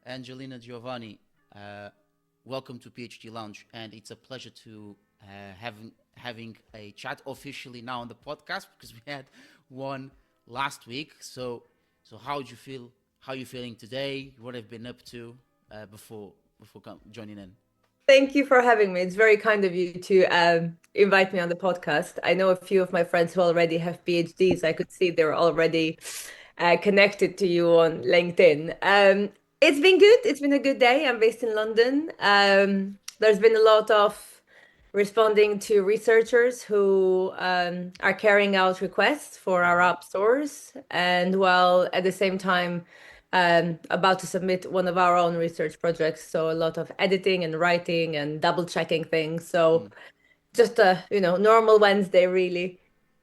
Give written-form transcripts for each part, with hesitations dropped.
Angelina Giovani, uh, welcome to PhD Lounge, and it's a pleasure to having a chat officially now on the podcast because we had one last week. So how do you feel? How are you feeling today? What have you been up to before joining in? Thank you for having me. It's very kind of you to invite me on the podcast. I know a few of my friends who already have PhDs. I could see they're already connected to you on LinkedIn. It's been good. It's been a good day. I'm based in London. There's been a lot of responding to researchers who are carrying out requests for our app stores, and while at the same time about to submit one of our own research projects. So a lot of editing and writing and double checking things. So Mm. just a, normal Wednesday, really.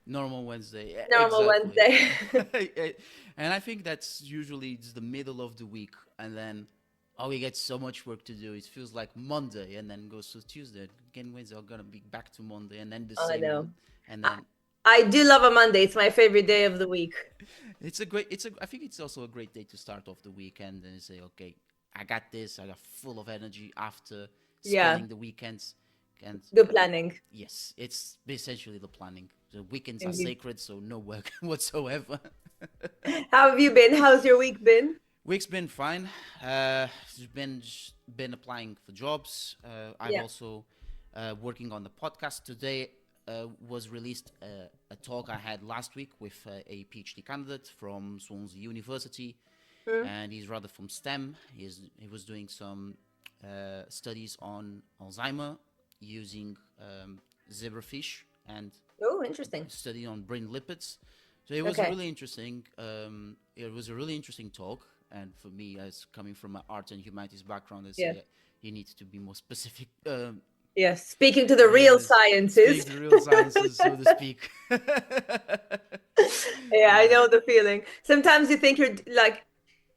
Normal Wednesday, Normal exactly. Wednesday. And I think that's usually it's the middle of the week, and then oh, we get so much work to do. It feels like Monday, and then goes to Tuesday. Again, Wednesday, I'm gonna be back to Monday, and then the I same know. one, and I, then I do love a Monday. It's my favorite day of the week. I think it's also a great day to start off the weekend and say, okay, I got this. I got full of energy after Yeah, spending the weekends, and good planning. yes, it's essentially the planning. The weekends are Indeed. sacred, so no work whatsoever. How have you been? How's your week been? Week's been fine. Just been applying for jobs. I've Yeah. also working on the podcast today. Was released a talk I had last week with a PhD candidate from Swansea University, Mm. and he's rather from STEM. He was doing some studies on Alzheimer using zebrafish and Oh, interesting. study on brain lipids. So it was a Okay. really interesting. It was a really interesting talk, and for me, as coming from an art and humanities background, I Yeah. say you need to be more specific. Yes. Speaking to the real Yes, sciences. speak the real sciences, so to speak. Yeah, I Yeah. know the feeling. Sometimes you think you're like,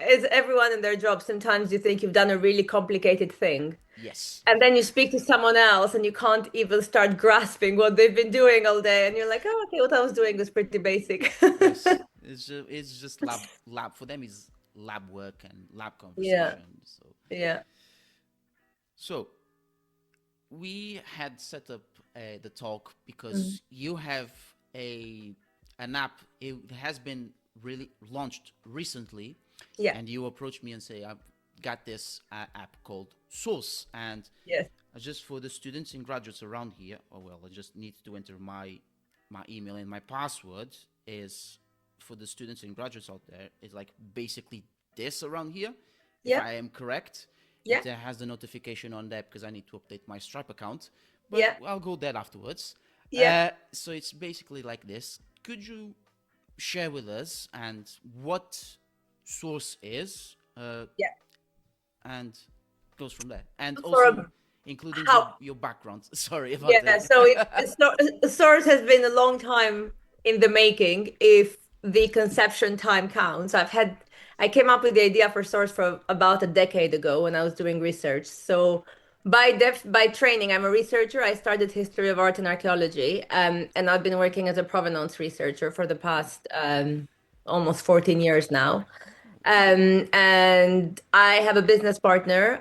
as everyone in their job, sometimes you think you've done a really complicated thing. Yes. And then you speak to someone else and you can't even start grasping what they've been doing all day. And you're like, oh, okay, what I was doing was pretty basic. Yes. It's just lab for them is lab work and lab Yeah, conversation. yeah. So we had set up the talk Mm. because you have a an app. It has been really launched recently, Yeah, and you approached me and say, "I've got this app called Source." And yes. just for the students and graduates around here, oh well, I just need to enter my email and my password is for the students and graduates out there. It's like basically this around here, if Yeah, I am correct. yeah, It has the notification on that because I need to update my Stripe account, but yeah, I'll go there afterwards. yeah, So it's basically like this. Could you share with us and what source is, yeah. and goes from there, and For also a, including your how your background. Sorry about Yeah, so that. Source has been a long time in the making, if the conception time counts. I came up with the idea for Source for about a decade ago when I was doing research. So by training, I'm a researcher. I studied history of art and archaeology, and I've been working as a provenance researcher for the past almost 14 years now. And I have a business partner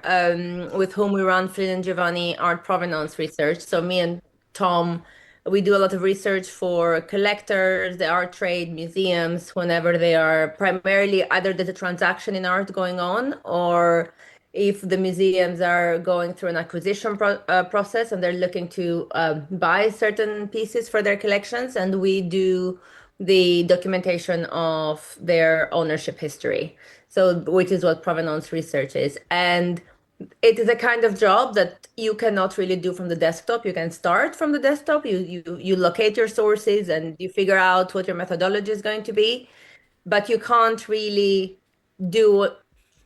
with whom we run Flynn and Giovanni Art Provenance Research. So me and Tom, we do a lot of research for collectors, the art trade, museums, whenever they are primarily either there's a transaction in art going on, or if the museums are going through an acquisition process and they're looking to buy certain pieces for their collections, and we do the documentation of their ownership history. So, which is what provenance research is. And it is a kind of job that you cannot really do from the desktop. You can start from the desktop. You locate your sources and you figure out what your methodology is going to be, but you can't really do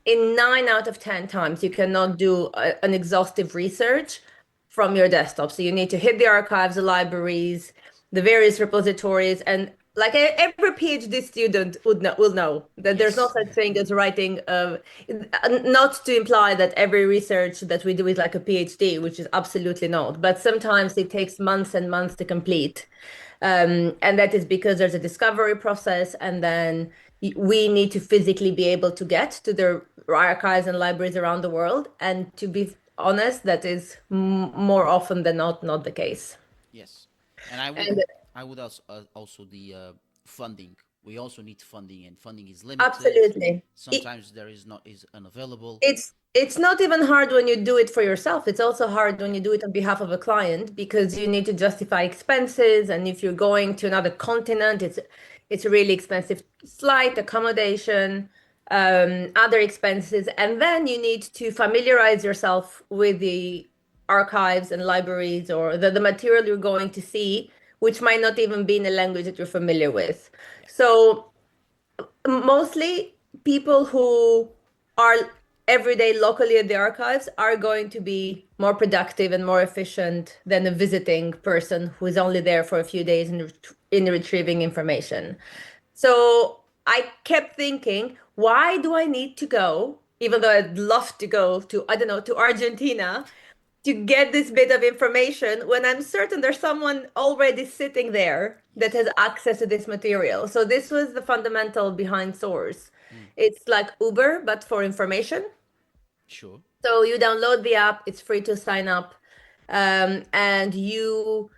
in 9 out of 10 times you cannot do an exhaustive research from your desktop. So you need to hit the archives, the libraries, the various repositories, and like every PhD student will know that there's no Yes. such thing as writing. Not to imply that every research that we do is like a PhD, which is absolutely not. But sometimes it takes months and months to complete. And that is because there's a discovery process, and then we need to physically be able to get to the archives and libraries around the world. And to be honest, that is more often than not the case. Yes, and I would And I would also the funding. We also need funding, and funding is limited. absolutely. Sometimes there is not is unavailable. It's not even hard when you do it for yourself. It's also hard when you do it on behalf of a client because you need to justify expenses. And if you're going to another continent, it's a really expensive flight, accommodation, other expenses. And then you need to familiarize yourself with the archives and libraries or the material you're going to see, which might not even be in a language that you're familiar with. Yeah. So mostly people who are every day locally at the archives are going to be more productive and more efficient than a visiting person who is only there for a few days in retrieving information. So I kept thinking, why do I need to go, even though I'd love to go to, I don't know, to Argentina to get this bit of information when I'm certain there's someone already sitting there that Yes. has access to this material. So this was the fundamental behind Source. Mm. It's like Uber, but for information. Sure. So you download the app, it's free to sign up, and you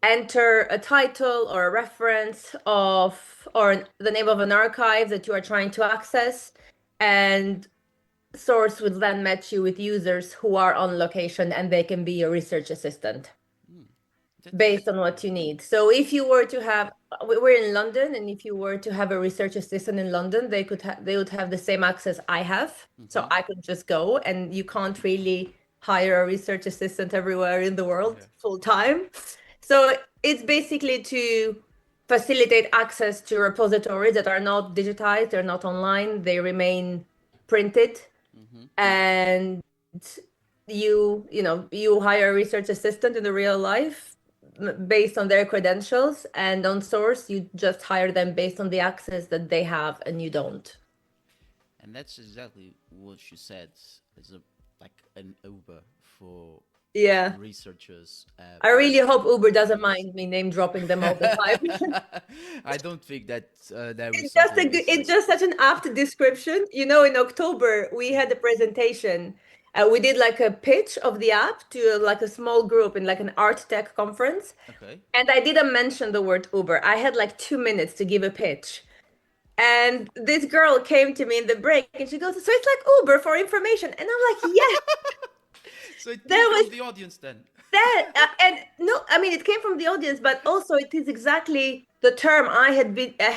enter a title or a reference of or the name of an archive that you are trying to access, and Source will then match you with users who are on location and they can be your research assistant Mm. That's based on what you need. So if you were to have, we're in London, and if you were to have a research assistant in London, they would have the same access I have. So mm-hmm. I could just go, and you can't really hire a research assistant everywhere in the Yeah. world full time. So it's basically to facilitate access to repositories that are not digitized, they're not online, they remain printed, Mm-hmm. and you hire a research assistant in the real life based on their credentials, and on Source you just hire them based on the access that they have and you don't. And that's exactly what she said. It's a like an Uber for Yeah, researchers. I really hope Uber To doesn't use. mind me name dropping them all the time. I don't think that that was It's just something they it's say. just such an apt description. In October we Yeah. had a presentation. We did like a pitch of the app to like a small group in like an art tech conference. Okay. And I didn't mention the word Uber. I had like 2 minutes to give a pitch. And this girl came to me in the break and she goes, "So it's like Uber for information." And I'm like, "Yes, So it came that from was the audience then. that." And no, I mean, it came from the audience, but also it is exactly the term I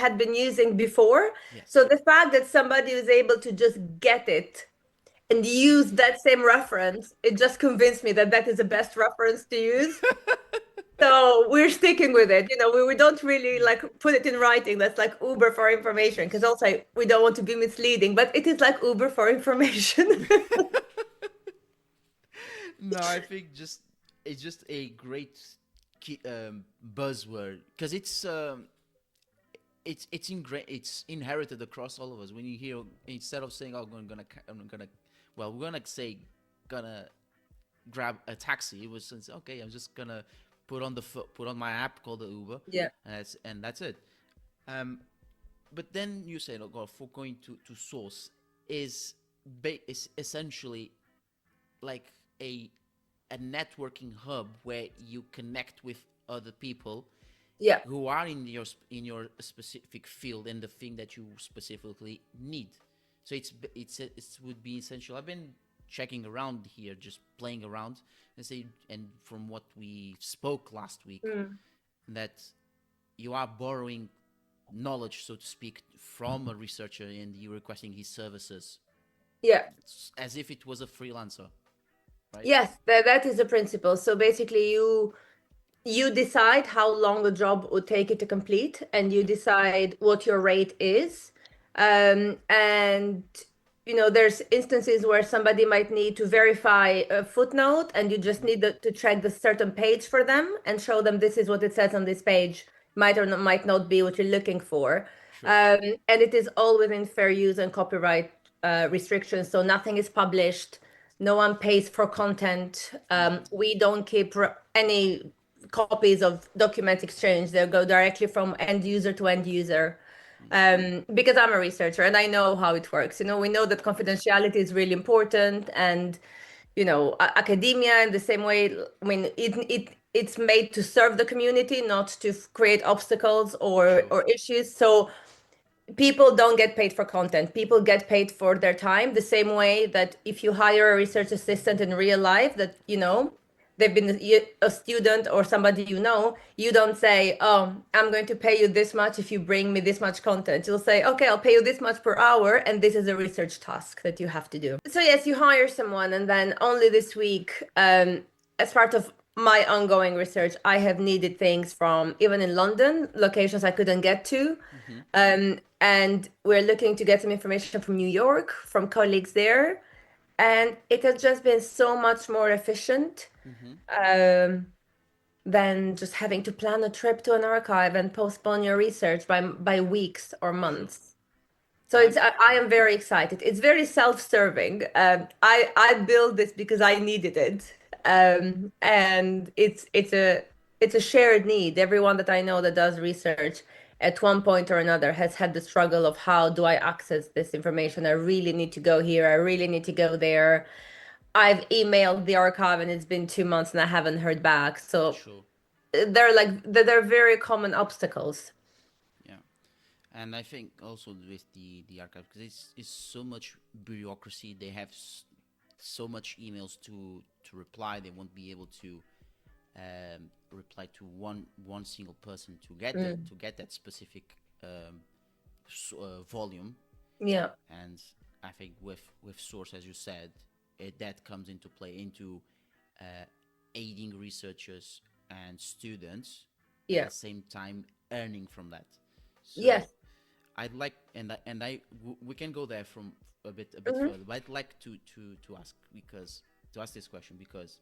had been using before. Yes. So the fact that somebody was able to just get it and use that same reference, it just convinced me that that is the best reference to use. So we're sticking with it. We don't really like put it in writing. That's like Uber for information, because Yes. also we don't want to be misleading, but it is like Uber for information. No, I think just it's just a great buzzword because it's inherited across all of us. When you hear instead of saying, "Oh, I'm gonna," well, we're gonna say, "Gonna grab a taxi," it was since okay, I'm just gonna put on my app called the Uber, Yeah. and that's it. Um, but then you say, "Oh God, for going to source is essentially like a a networking hub where you connect with other people Yeah. who are in your specific field and the thing that you specifically need. So it would be essential. I've been checking around here, just playing around, and from what we spoke last week, Mm. that you are borrowing knowledge, so to speak, from a researcher and you're requesting his services Yeah. as if it was a freelancer, right? Yes, that is the principle. So basically you decide how long the job would take you to complete, and you Yep. decide what your rate is. And there's instances where somebody might need to verify a footnote, and you just Mm-hmm. need to check the certain page for them and show them this is what it says on this page. Might or not, might not be what you're looking for. Sure. And it is all within fair use and copyright restrictions. So nothing is published. No one pays for content. Mm-hmm. We don't keep any copies of document exchange. They go directly from end user to end user. Because I'm a researcher and I know how it works. We know that confidentiality is really important, and academia in the same way. I mean, it's made to serve the community, not to create obstacles or Sure. or issues. So people don't get paid for content. People get paid for their time, the same way that if you hire a research assistant in real life, that they've been a student or somebody, you don't say, oh, I'm going to pay you this much if you bring me this much content. You'll say, okay, I'll pay you this much per hour, and this is a research task that you have to do. So yes, you hire someone, and then only this week, as part of my ongoing research, I have needed things from, even in London, locations I couldn't get to. Mm-hmm. And we're looking to get some information from New York, from colleagues there. And it has just been so much more efficient Mm-hmm. um, than just having to plan a trip to an archive and postpone your research by weeks or Sure. months. So I'm. I am very excited. It's very self-serving. I built this because I needed it, and it's a shared need. Everyone that I know that does research at one point or another has had the struggle of, how do I access this information? I really need to go here. I really need to go there. I've emailed the archive and it's been 2 months and I haven't heard back. So Sure. they're very common obstacles. Yeah. And I think also with the archive, because it's so much bureaucracy. They have so much emails to reply. They won't be able to reply to one single person to get Mm, to get that specific volume. yeah, And I think with source, as you said, that comes into play into uh, aiding researchers and students at yeah, the same time earning from that. So yes. I'd like, we can go there from a bit Hmm. further, but I'd like to ask, because to ask this question, because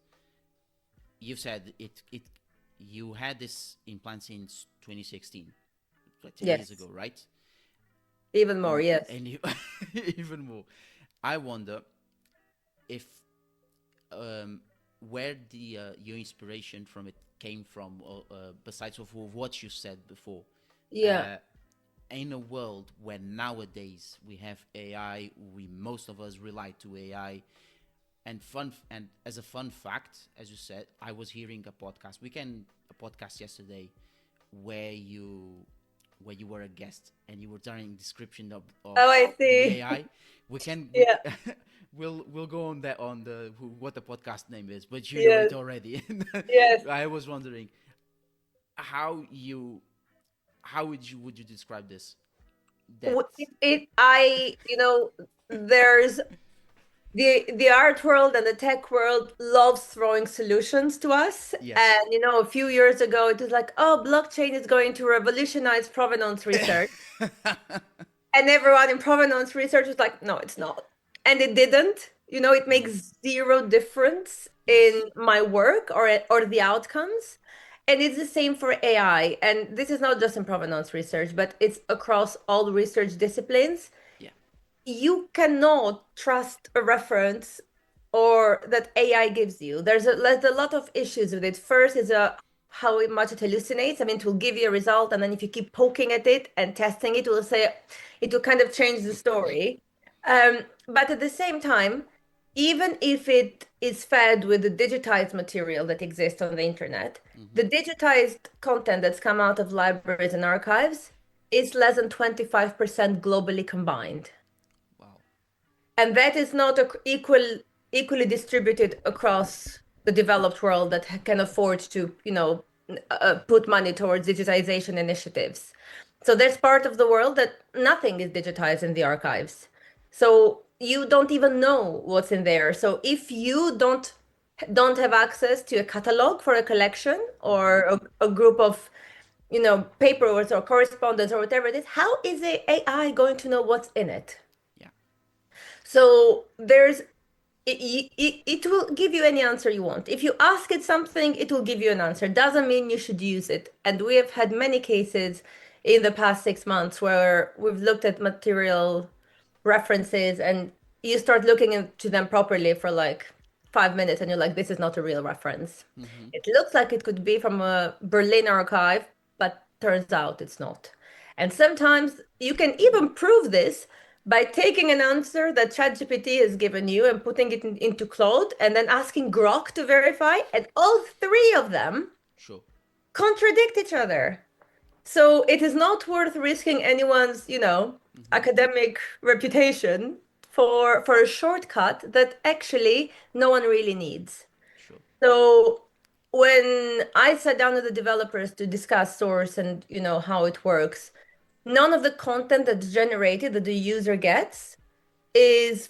you said it you had this implant since 2016, like 10 years Yes. ago, right? Even more, yes. And you even more. I wonder if um, where the your inspiration from it came from, besides of what you said before. Yeah. Uh, in a world where nowadays we have AI, we most of us rely to AI. And as a fun fact, as you said, I was hearing a podcast yesterday where you were a guest and you were telling description of Oh, I the see. AI. We can we, Yeah. we'll go on that on the what the podcast name is, but you know Yes. it already. Yes. I was wondering how you how would you describe this? That There's the art world and the tech world loves throwing solutions to us. yes. And a few years ago, it was like, oh, blockchain is going to revolutionize provenance research. And everyone in provenance research was like, no, it's not. And it didn't. It Mm, makes zero difference yes. in my work or the outcomes. And it's the same for AI. And this is not just in provenance research, but it's across all research disciplines. Yeah. You cannot trust a reference or that AI gives you. There's a lot of issues with it. First is how much it hallucinates. I mean, it will give you a result, and then if you keep poking at it and testing it, it will kind of change the story. But at the same time, even if it is fed with the digitized material that exists on the internet, Mm-hmm. the digitized content that's come out of libraries and archives is less than 25% globally combined. Wow. And that is not equally distributed across the developed world that can afford to, put money towards digitization initiatives. So there's part of the world that nothing is digitized in the archives. So you don't even know what's in there. So if you don't have access to a catalog for a collection Mm-hmm. or a group of papers or correspondence or whatever it is, how is the AI going to know what's in it? Yeah. So it will give you any answer you want. If you ask it something, it will give you an answer. Doesn't mean you should use it. And we have had many cases in the past 6 months where we've looked at material references and you start looking into them properly for like 5 minutes and you're like, this is not a real reference. Mm-hmm. It looks like it could be from a Berlin archive, but turns out it's not. And sometimes you can even prove this by taking an answer that ChatGPT has given you and putting it into Claude and then asking Grok to verify, and all three of them Sure. contradict each other. So it is not worth risking anyone's, Mm-hmm. academic reputation for a shortcut that actually no one really needs. Sure. So when I sat down with the developers to discuss source and how it works, none of the content that's generated that the user gets is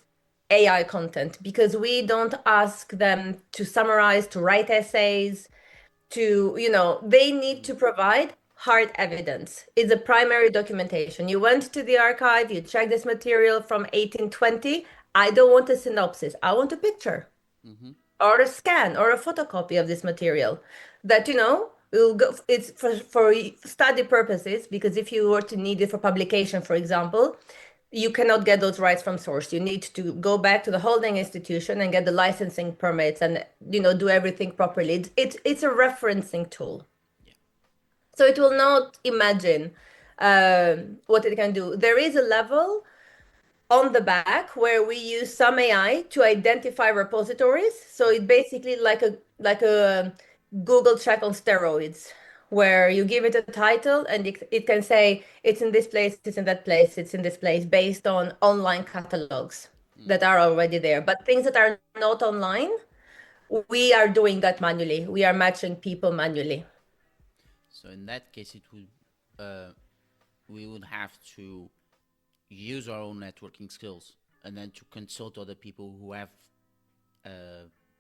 AI content because we don't ask them to summarize, to write essays, they need to provide hard evidence. It's a primary documentation. You went to the archive, you checked this material from 1820. I don't want a synopsis. I want a picture Mm-hmm. or a scan or a photocopy of this material that, will go, it's for study purposes, because if you were to need it for publication, for example, you cannot get those rights from source. You need to go back to the holding institution and get the licensing permits and do everything properly. It's a referencing tool. Yeah. So it will not imagine what it can do. There is a level on the back where we use some AI to identify repositories. So it basically like a Google check on steroids, where you give it a title and it can say it's in this place, it's in that place, it's in this place, based on online catalogs Mm. that are already there. But things that are not online, we are doing that manually. We are matching people manually. So in that case, it would we would have to use our own networking skills and then to consult other people who have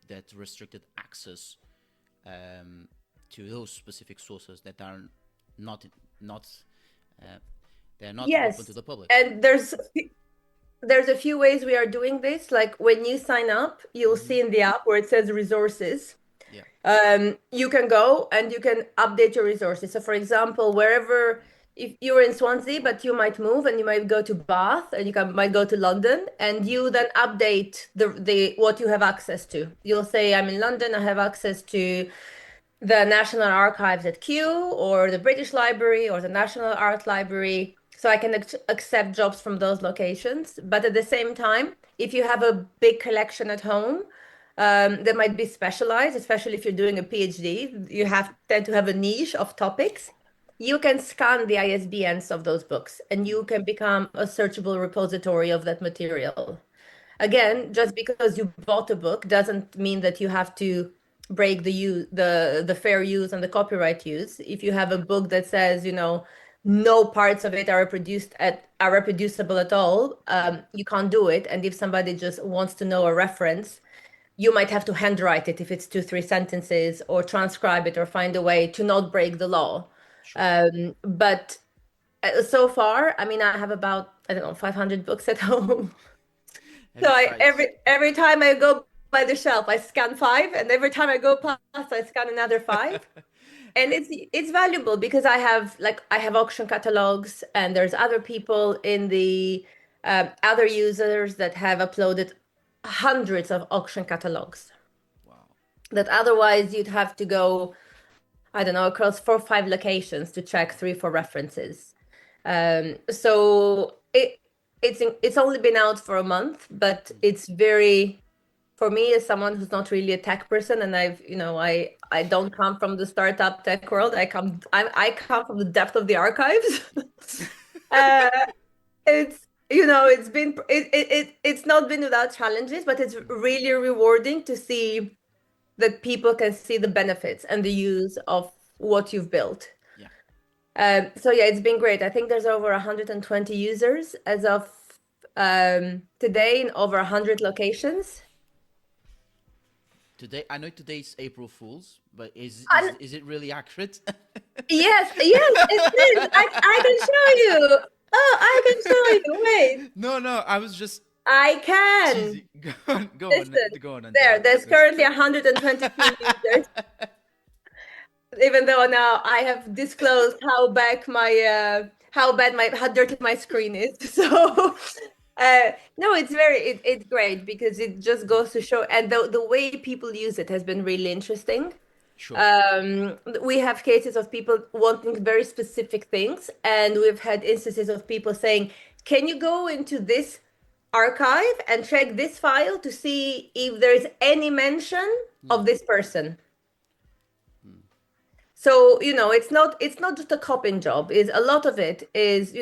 that restricted access to those specific sources that are not not they're not open to Yes. the public. And there's a few ways we are doing this. Like when you sign up, you'll Mm-hmm. see in the app where it says resources. Yeah. You can go and you can update your resources. So, for example, wherever, if you're in Swansea, but you might move and you might go to Bath and might go to London, and you then update the what you have access to. You'll say, I'm in London, I have access to the National Archives at Kew or the British Library or the National Art Library. So I can accept jobs from those locations. But at the same time, if you have a big collection at home, that might be specialized, especially if you're doing a PhD, you tend to have a niche of topics. You can scan the ISBNs of those books and you can become a searchable repository of that material. Again, just because you bought a book doesn't mean that you have to break the fair use and the copyright use. If you have a book that says, no parts of it are reproducible at all, you can't do it. And if somebody just wants to know a reference, you might have to handwrite it if it's 2, 3 sentences, or transcribe it, or find a way to not break the law. Sure. But so far, I mean, I have about, I don't know, 500 books at home. Have So you tried? every time I go by the shelf, I scan five, and every time I go past, I scan another five. And it's valuable because I have auction catalogs, and there's other people in the other users that have uploaded hundreds of auction catalogs Wow. that otherwise you'd have to go, I don't know, across 4 or 5 locations to check 3 or 4 references. So it's only been out for a month, but it's very, for me as someone who's not really a tech person, and I don't come from the startup tech world. I come from the depth of the archives. uh, it's not been without challenges, but it's really rewarding to see that people can see the benefits and the use of what you've built. Yeah. So yeah, it's been great. I think there's over 120 users as of today in over 100 locations. Today, I know today's April Fools, but is And is, is it really accurate? yes, yes, it is. I can show you. Oh, I can show you. Wait, No, no, I was just I can. cheesy. Listen, Go on, Antonio. there's currently 122 users, even though now I have disclosed how dirty my screen is. So no, it's great because it just goes to show, and the way people use it has been really interesting. Sure. We have cases of people wanting very specific things, and we've had instances of people saying, "Can you go into this archive and check this file to see if there is any mention of this person?" So, it's not just a copying job. Is a lot of it is,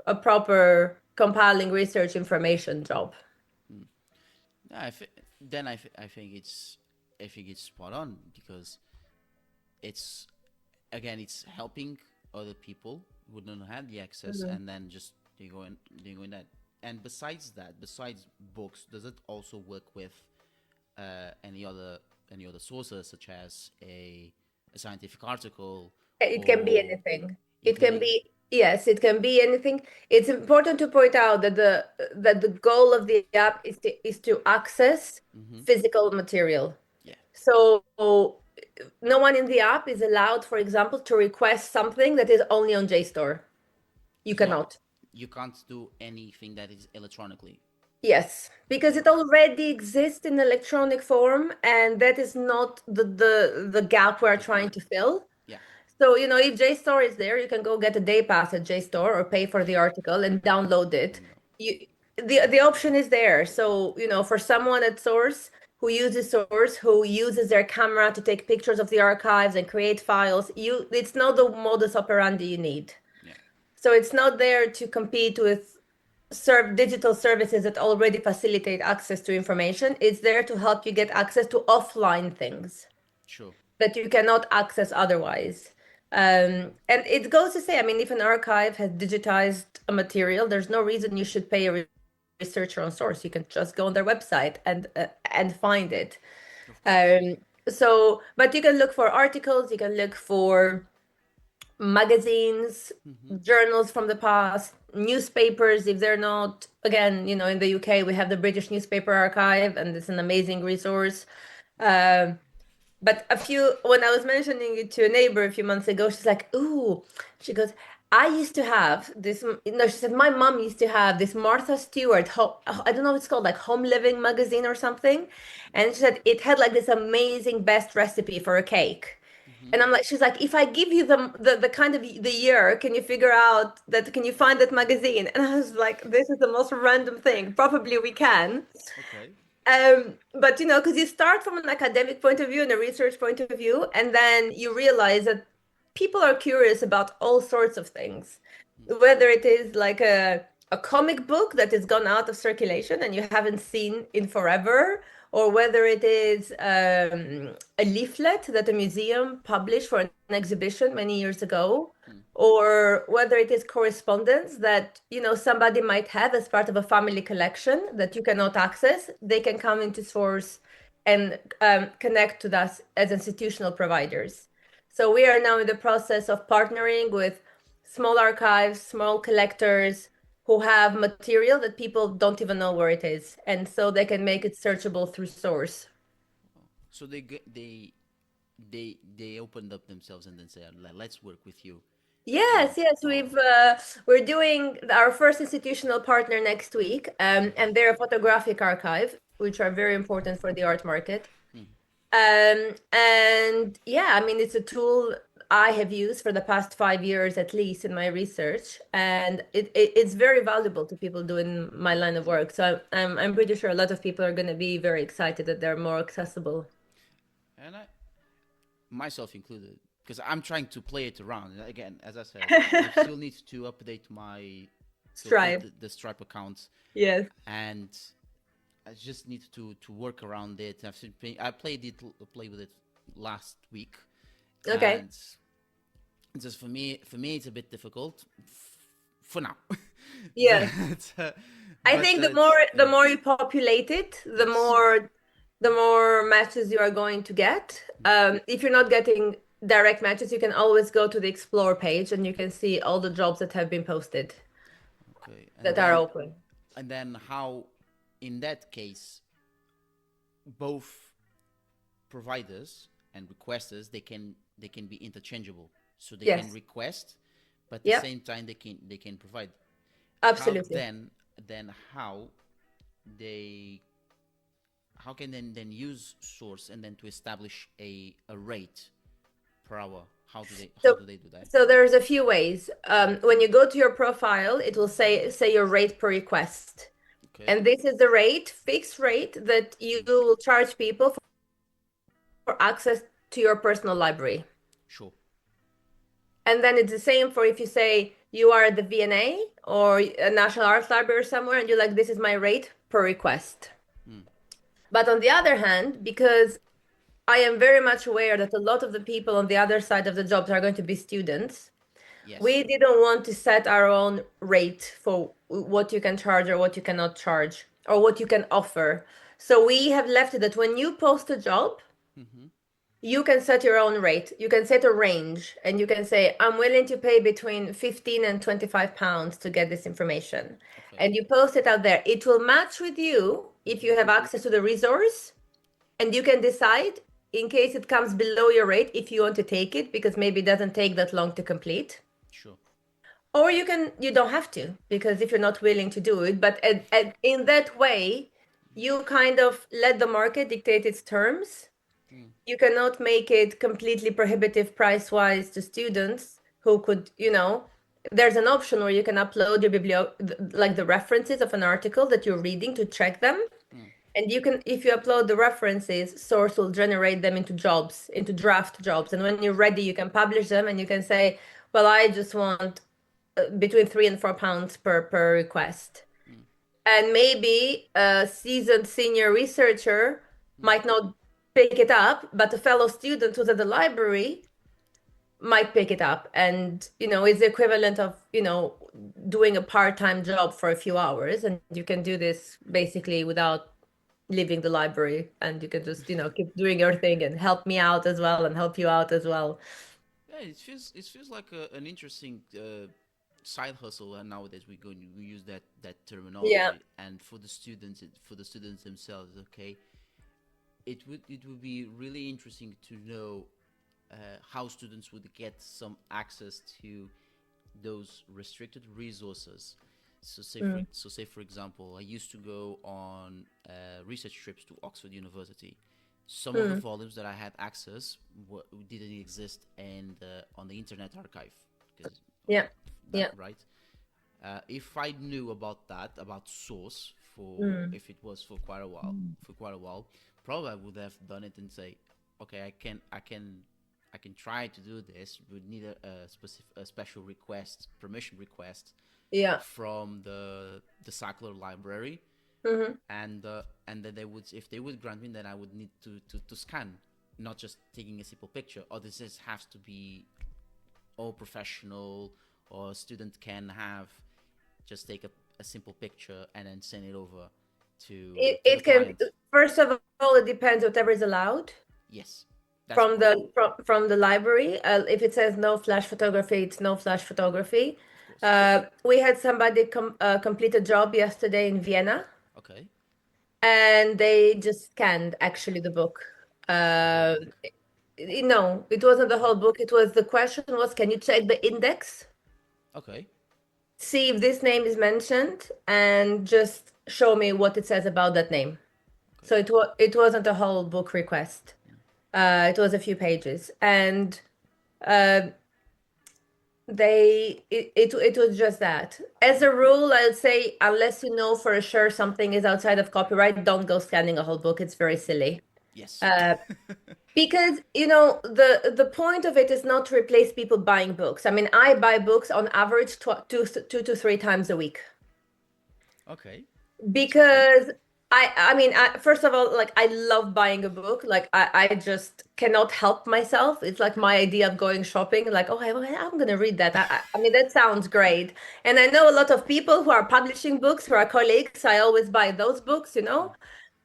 a proper compiling research information job. Yeah, then I think it's spot on because it's again it's helping other people who don't have the access, Mhm. and then just they go in that. And besides that, besides books, does it also work with any other sources such as a scientific article It can be or anything. It can including? be, yes, it can be anything. It's important to point out that the goal of the app is to access Mm-hmm. physical material. Yeah. So no one in the app is allowed, for example, to request something that is only on JSTOR. You So cannot. you can't do anything that is electronically. Yes, because Okay. it already exists in electronic form, and that is not the gap we're The trying point. to fill. Yeah. So, if JSTOR is there, you can go get a day pass at JSTOR or pay for the article and download it. No. You the option is there. So, for someone at Source who uses their camera to take pictures of the archives and create files, it's not the modus operandi you need. Yeah. So it's not there to compete with digital services that already facilitate access to information. It's there to help you get access to offline things Sure. that you cannot access otherwise. And it goes to say, I mean, if an archive has digitized a material, there's no reason you should pay a researcher on Source. You can just go on their website and find it. Of course. Um, but you can look for articles, you can look for magazines, Mm-hmm. journals from the past, newspapers, if they're not, again, in the UK, we have the British Newspaper Archive, and it's an amazing resource. Um, but when I was mentioning it to a neighbor a few months ago, she's like, "Ooh," she goes, "I used to have this." No, she said, "My mom used to have this Martha Stewart, I don't know what it's called, like Home Living magazine or something." And she said it had like this amazing best recipe for a cake. Mm-hmm. And I'm like, she's like, "If I give you the kind of the year, can you figure out that? Can you find that magazine?" And I was like, "This is the most random thing. Probably we can." Okay. But because you start from an academic point of view and a research point of view, and then you realize that people are curious about all sorts of things, whether it is like a comic book that has gone out of circulation and you haven't seen in forever, or whether it is a leaflet that a museum published for an exhibition many years ago, Mm. or whether it is correspondence that somebody might have as part of a family collection that you cannot access. They can come into Source and connect to us as institutional providers. So we are now in the process of partnering with small archives, small collectors who have material that people don't even know where it is, and so they can make it searchable through Source. So they opened up themselves and then said, "Let's work with you." And Yes, oh, we're doing our first institutional partner next week, and they're a photographic archive, which are very important for the art market. mm, And yeah, I mean, it's a tool I have used for the past 5 years at least in my research, and it's very valuable to people doing my line of work. So I'm pretty sure a lot of people are going to be very excited that they're more accessible. and I myself included, because I'm trying to play it around. And again, as I said, I still need to update Stripe. the Stripe account, Yes. and I just need to work around it. I play with it last week, Okay. and just for me, it's a bit difficult for now. Yes. but I but think the more it's the more you populate it, the yes. more the more matches you are going to get. If you're not getting direct matches, you can always go to the explore page and you can see all the jobs that have been posted Okay, that are open. and then how, in that case, both providers and requesters they can be interchangeable, so they can Yes. request, but at the Yep. same time they can provide. How Absolutely. then how they how can then use source and then to establish a rate per hour? How So, do they do that? so there's a few ways. When you go to your profile, it will say your rate per request. Okay. And this is the rate, fixed rate that you Mm. will charge people for access to your personal library. Sure. And then it's the same for if you say you are the V&A or a National Arts Library or somewhere, and you're like, this is my rate per request. Mm. But on the other hand, because I am very much aware that a lot of the people on the other side of the jobs are going to be students, Yes. we didn't want to set our own rate for what you can charge or what you cannot charge or what you can offer. So we have left it that when you post a job, Mm-hmm. you can set your own rate. You can set a range and you can say, I'm willing to pay between 15 and 25 pounds to get this information. Okay. And you post it out there. It will match with you if Mm-hmm. you have access to the resource, and you can decide in case it comes below your rate if you want to take it because maybe it doesn't take that long to complete. Sure. Or you don't have to because if you're not willing to do it, but in that way, you kind of let the market dictate its terms. Mm. You cannot make it completely prohibitive price-wise to students who could, there's an option where you can upload your like the references of an article that you're reading to check them. Mm. And you can, if you upload the references, Source will generate them into jobs, into draft jobs. And when you're ready, you can publish them and you can say, well, I just want between £3 and £4 per request. Mm. And maybe a seasoned senior researcher Mm. might not pick it up, but a fellow student who's at the library might pick it up. And, it's the equivalent of, doing a part-time job for a few hours. And you can do this basically without leaving the library. And you can just, keep doing your thing and help me out as well and help you out as well. Yeah, it feels like an interesting side hustle, and nowadays we use that Yeah. terminology. And for the students themselves, okay, it would be really interesting to know how students would get some access to those restricted resources. Mm, Say for example, I used to go on research trips to Oxford University. Some of the mm, volumes that I had access didn't exist on the Internet Archive, because yeah. that Yeah. right. If I knew about that, about source, for Mm, if it was for quite a while, probably I would have done it and say, okay, I can try to do this. Would need a special request, permission request yeah. from the Sackler library, Hmm. and then if they would grant me, then I would need to scan, not just taking a simple picture. Or this has to be all professional, or a student can have just take a simple picture and then send it over It, to the it can, client. first of all, it depends whatever is allowed Yes, that's from important, the library. If it says no flash photography, it's no flash photography. of course. We had somebody complete a job yesterday in Vienna, Okay. and they just scanned actually the book. The whole Uh, book. no, it wasn't the whole book. It was the question was, can you check the index, Okay. see if this name is mentioned, and just show me what it says about that name. Okay. So it wasn't a whole book request. It was a few pages, and uh, it was just that. As a rule, I would say unless you know for sure something is outside of copyright, don't go scanning a whole book. It's very silly. Yes. Uh, because the point of it is not to replace people buying books. I mean, I buy books on average two to three times a week. Okay. It's okay. Because I mean, first of all, like I love buying a book. Like I just cannot help myself. It's like my idea of going shopping. Like, oh, I'm gonna read that. I mean, that sounds great. And I know a lot of people who are publishing books, who are colleagues. I always buy those books.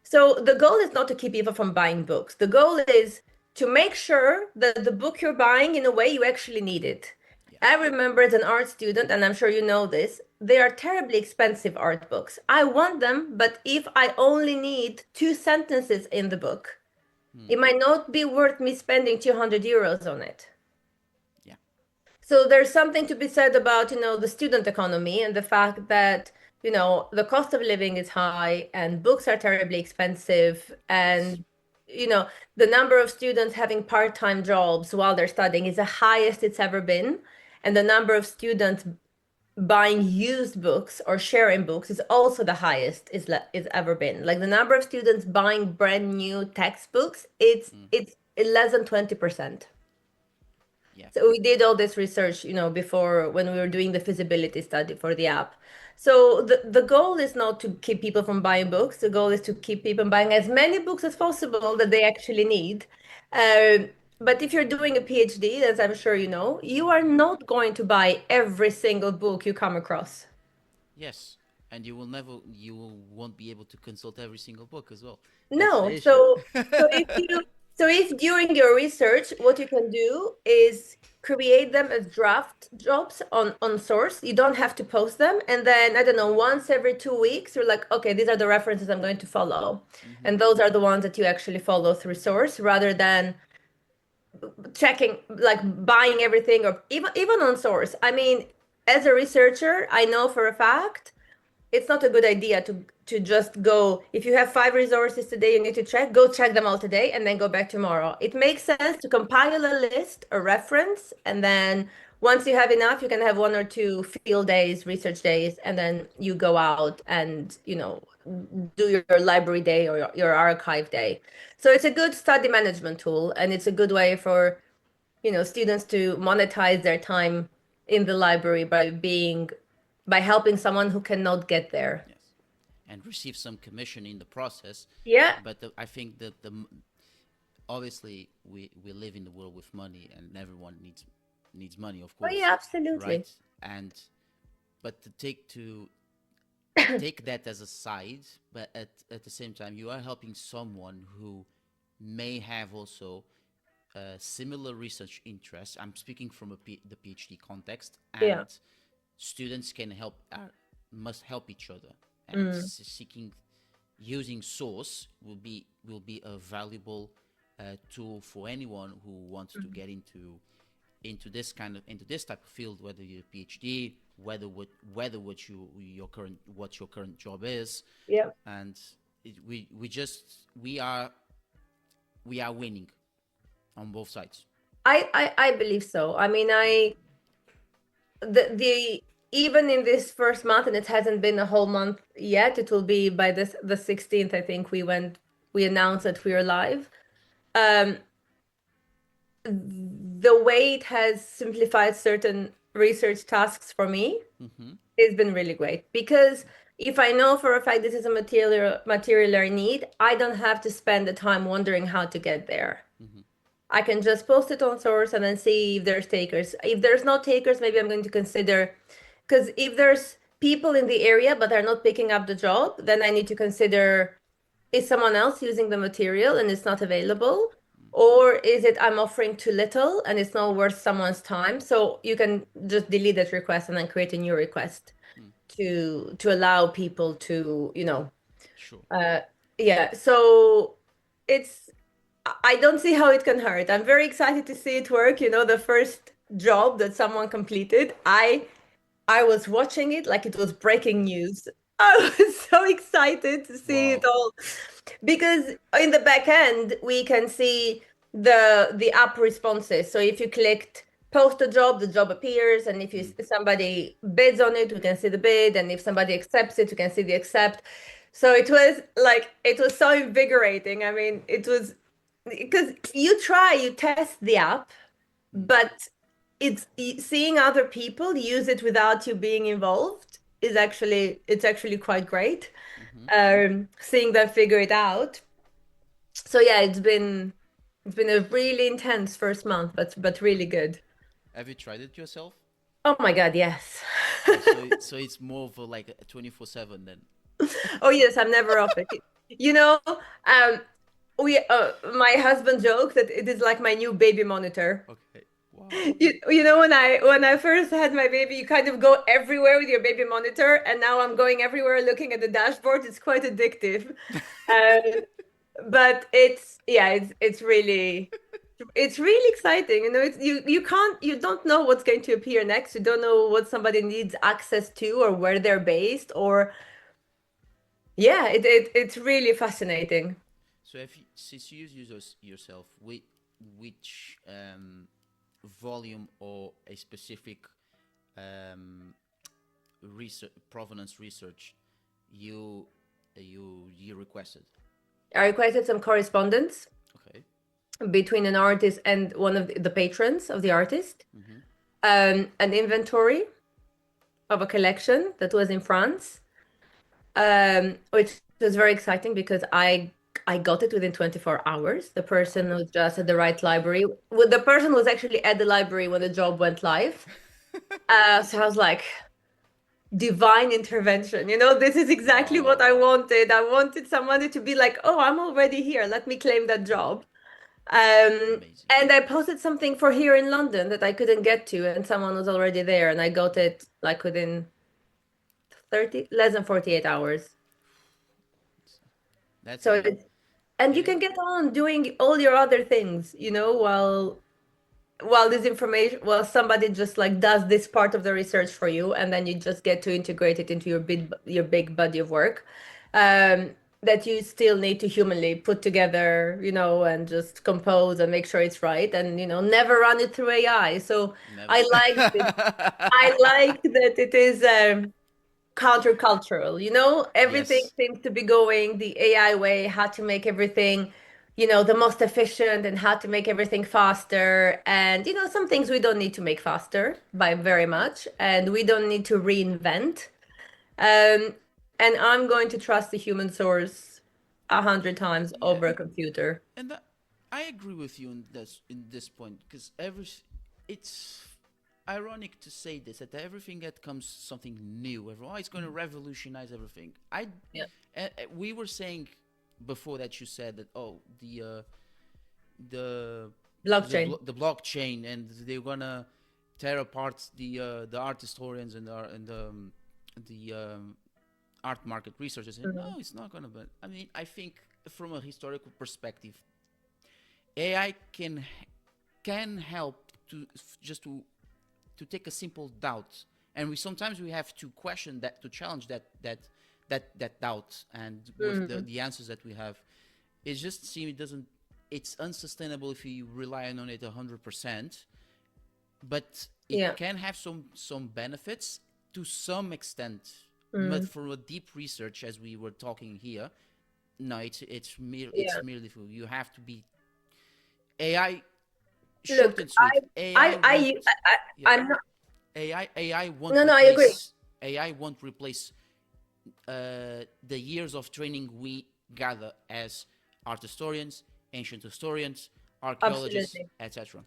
So the goal is not to keep people from buying books. The goal is to make sure that the book you're buying, in a way, you actually need it. Yeah. I remember as an art student, and I'm sure you know this, they are terribly expensive art books. I want them, but if I only need two sentences in the book, Hmm. it might not be worth me spending €200 on it. Yeah. So there's something to be said about, the student economy and the fact that the cost of living is high and books are terribly expensive. Yes. And, the number of students having part-time jobs while they're studying is the highest it's ever been. And the number of students buying used books or sharing books is also the highest it's ever been. Like the number of students buying brand new textbooks, it's Mm. it's less than 20%. Yeah. So we did all this research, before when we were doing the feasibility study for the app. So the goal is not to keep people from buying books. The goal is to keep people buying as many books as possible that they actually need. Um, but if you're doing a PhD, as I'm sure you know, you are not going to buy every single book you come across. Yes. And won't be able to consult every single book as well. That's the No, issue. so if during your research, what you can do is create them as draft jobs on source. You don't have to post them, and then I don't know, once every 2 weeks, you're like, okay, these are the references I'm going to follow, Hmm. and those are the ones that you actually follow through source, rather than checking, like buying everything, or even on source. I mean, as a researcher, I know for a fact it's not a good idea to just go. If you have 5 resources today you need to check, go check them all today and then go back tomorrow. It makes sense to compile a list, a reference, and then once you have enough, you can have 1 or 2 field days, research days, and then you go out and do your library day or your archive day. So it's a good study management tool, and it's a good way for students to monetize their time in the library by helping someone who cannot get there. Yes. And receive some commission in the process. Yeah. But I think that obviously we live in the world with money, and everyone needs money, of Oh yeah, course, absolutely. right? And but to take that as a side, but at the same time, you are helping someone who may have also similar research interests. I'm speaking from the PhD context, Yeah. and students must help each other, and Mm. seeking using source will be a valuable tool for anyone who wants to get into this type of field, whether you're a PhD, whether what your current job is. Yeah. And we are winning on both sides. I believe so. I mean, the even in this first month, and it hasn't been a whole month yet, it will be by the 16th, I think we announced that we are live. Um, the way it has simplified certain research tasks for me, Mm-hmm. it's been really great, because if I know for a fact this is a material I need, I don't have to spend the time wondering how to get there. Mm-hmm. I can just post it on source and then see if there's takers. If there's no takers, maybe I'm going to consider, because if there's people in the area but they're not picking up the job, then I need to consider, is someone else using the material and it's not available? Or is it I'm offering too little and it's not worth someone's time? So you can just delete that request and then create a new request Mm. to allow people to, Sure. uh, yeah. So it's I don't see how it can hurt. I'm very excited to see it work. The first job that someone completed, I was watching it like it was breaking news. I was so excited to see it Wow. all, because in the back end we can see the app responses. So if you clicked post a job, the job appears, and if Mm. somebody bids on it, we can see the bid, and if somebody accepts it, we can see the accept. So it was so invigorating. I mean, it was because you test the app, Mm. but seeing other people use it without you being involved it's actually quite great. Mm-hmm. Seeing them figure it out. So yeah, it's been a really intense first month, but really good. Have you tried it yourself? Oh my God, yes. Oh, so it's more of a, like a 24/7 then. Oh yes, I'm never off it. My husband jokes that it is like my new baby monitor. Okay. Wow. When I first had my baby, you kind of go everywhere with your baby monitor, and now I'm going everywhere looking at the dashboard. It's quite addictive. Uh, but it's yeah, it's it's really exciting. It's you don't know what's going to appear next. You don't know what somebody needs access to or where they're based or yeah, it's really fascinating. So if you, since you use yourself, which volume or a specific um, research provenance research you requested? I requested some correspondence Okay. between an artist and one of the patrons of the artist, Mm-hmm. an inventory of a collection that was in France, which was very exciting because I got it within 24 hours. The person was just at the right library. Well, the person was actually at the library when the job went live. So I was like, divine intervention. This is exactly what I Oh, wanted. I wanted somebody to be like, oh, I'm already here. Let me claim that job. amazing. And I posted something for here in London that I couldn't get to, and someone was already there, and I got it like within 30, less than 48 hours. That's So amazing. and you It is. can get on doing all your other things, while this information, well, somebody just like does this part of the research for you, and then you just get to integrate it into your big body of work, that you still need to humanly put together, and just compose and make sure it's right, and never run it through AI. So I Never. like this. I like that it is countercultural. Everything Yes. seems to be going the AI way, how to make everything, the most efficient and how to make everything faster. And, some things we don't need to make faster by very much, and we don't need to reinvent. Um, and I'm going to trust the human source 100 times Yeah, over a computer. and I agree with you in this point because it's ironic to say this that everything that comes something new, everyone is going to revolutionize everything. Yeah. We were saying before that you said that the Blockchain. the blockchain and they're gonna tear apart the art historians and the art market researchers. And Mhm. no, it's not gonna. But I mean, I think from a historical perspective, AI can help just to take a simple doubt, and we sometimes we have to question that, to challenge that doubt, and with the Mhm. the answers that we have, it just seems it doesn't. It's unsustainable if you rely on it 100%, but it Yeah. can have some benefits to some extent. But Mm. for a deep research, as we were talking here, no, it's Yeah. merely for you have to be AI. Short Look, and sweet. AI won't. Yeah. I'm not. AI won't No, no, I agree. replace. AI won't replace the years of training we gather as art historians, ancient historians, archaeologists, Absolutely. etc.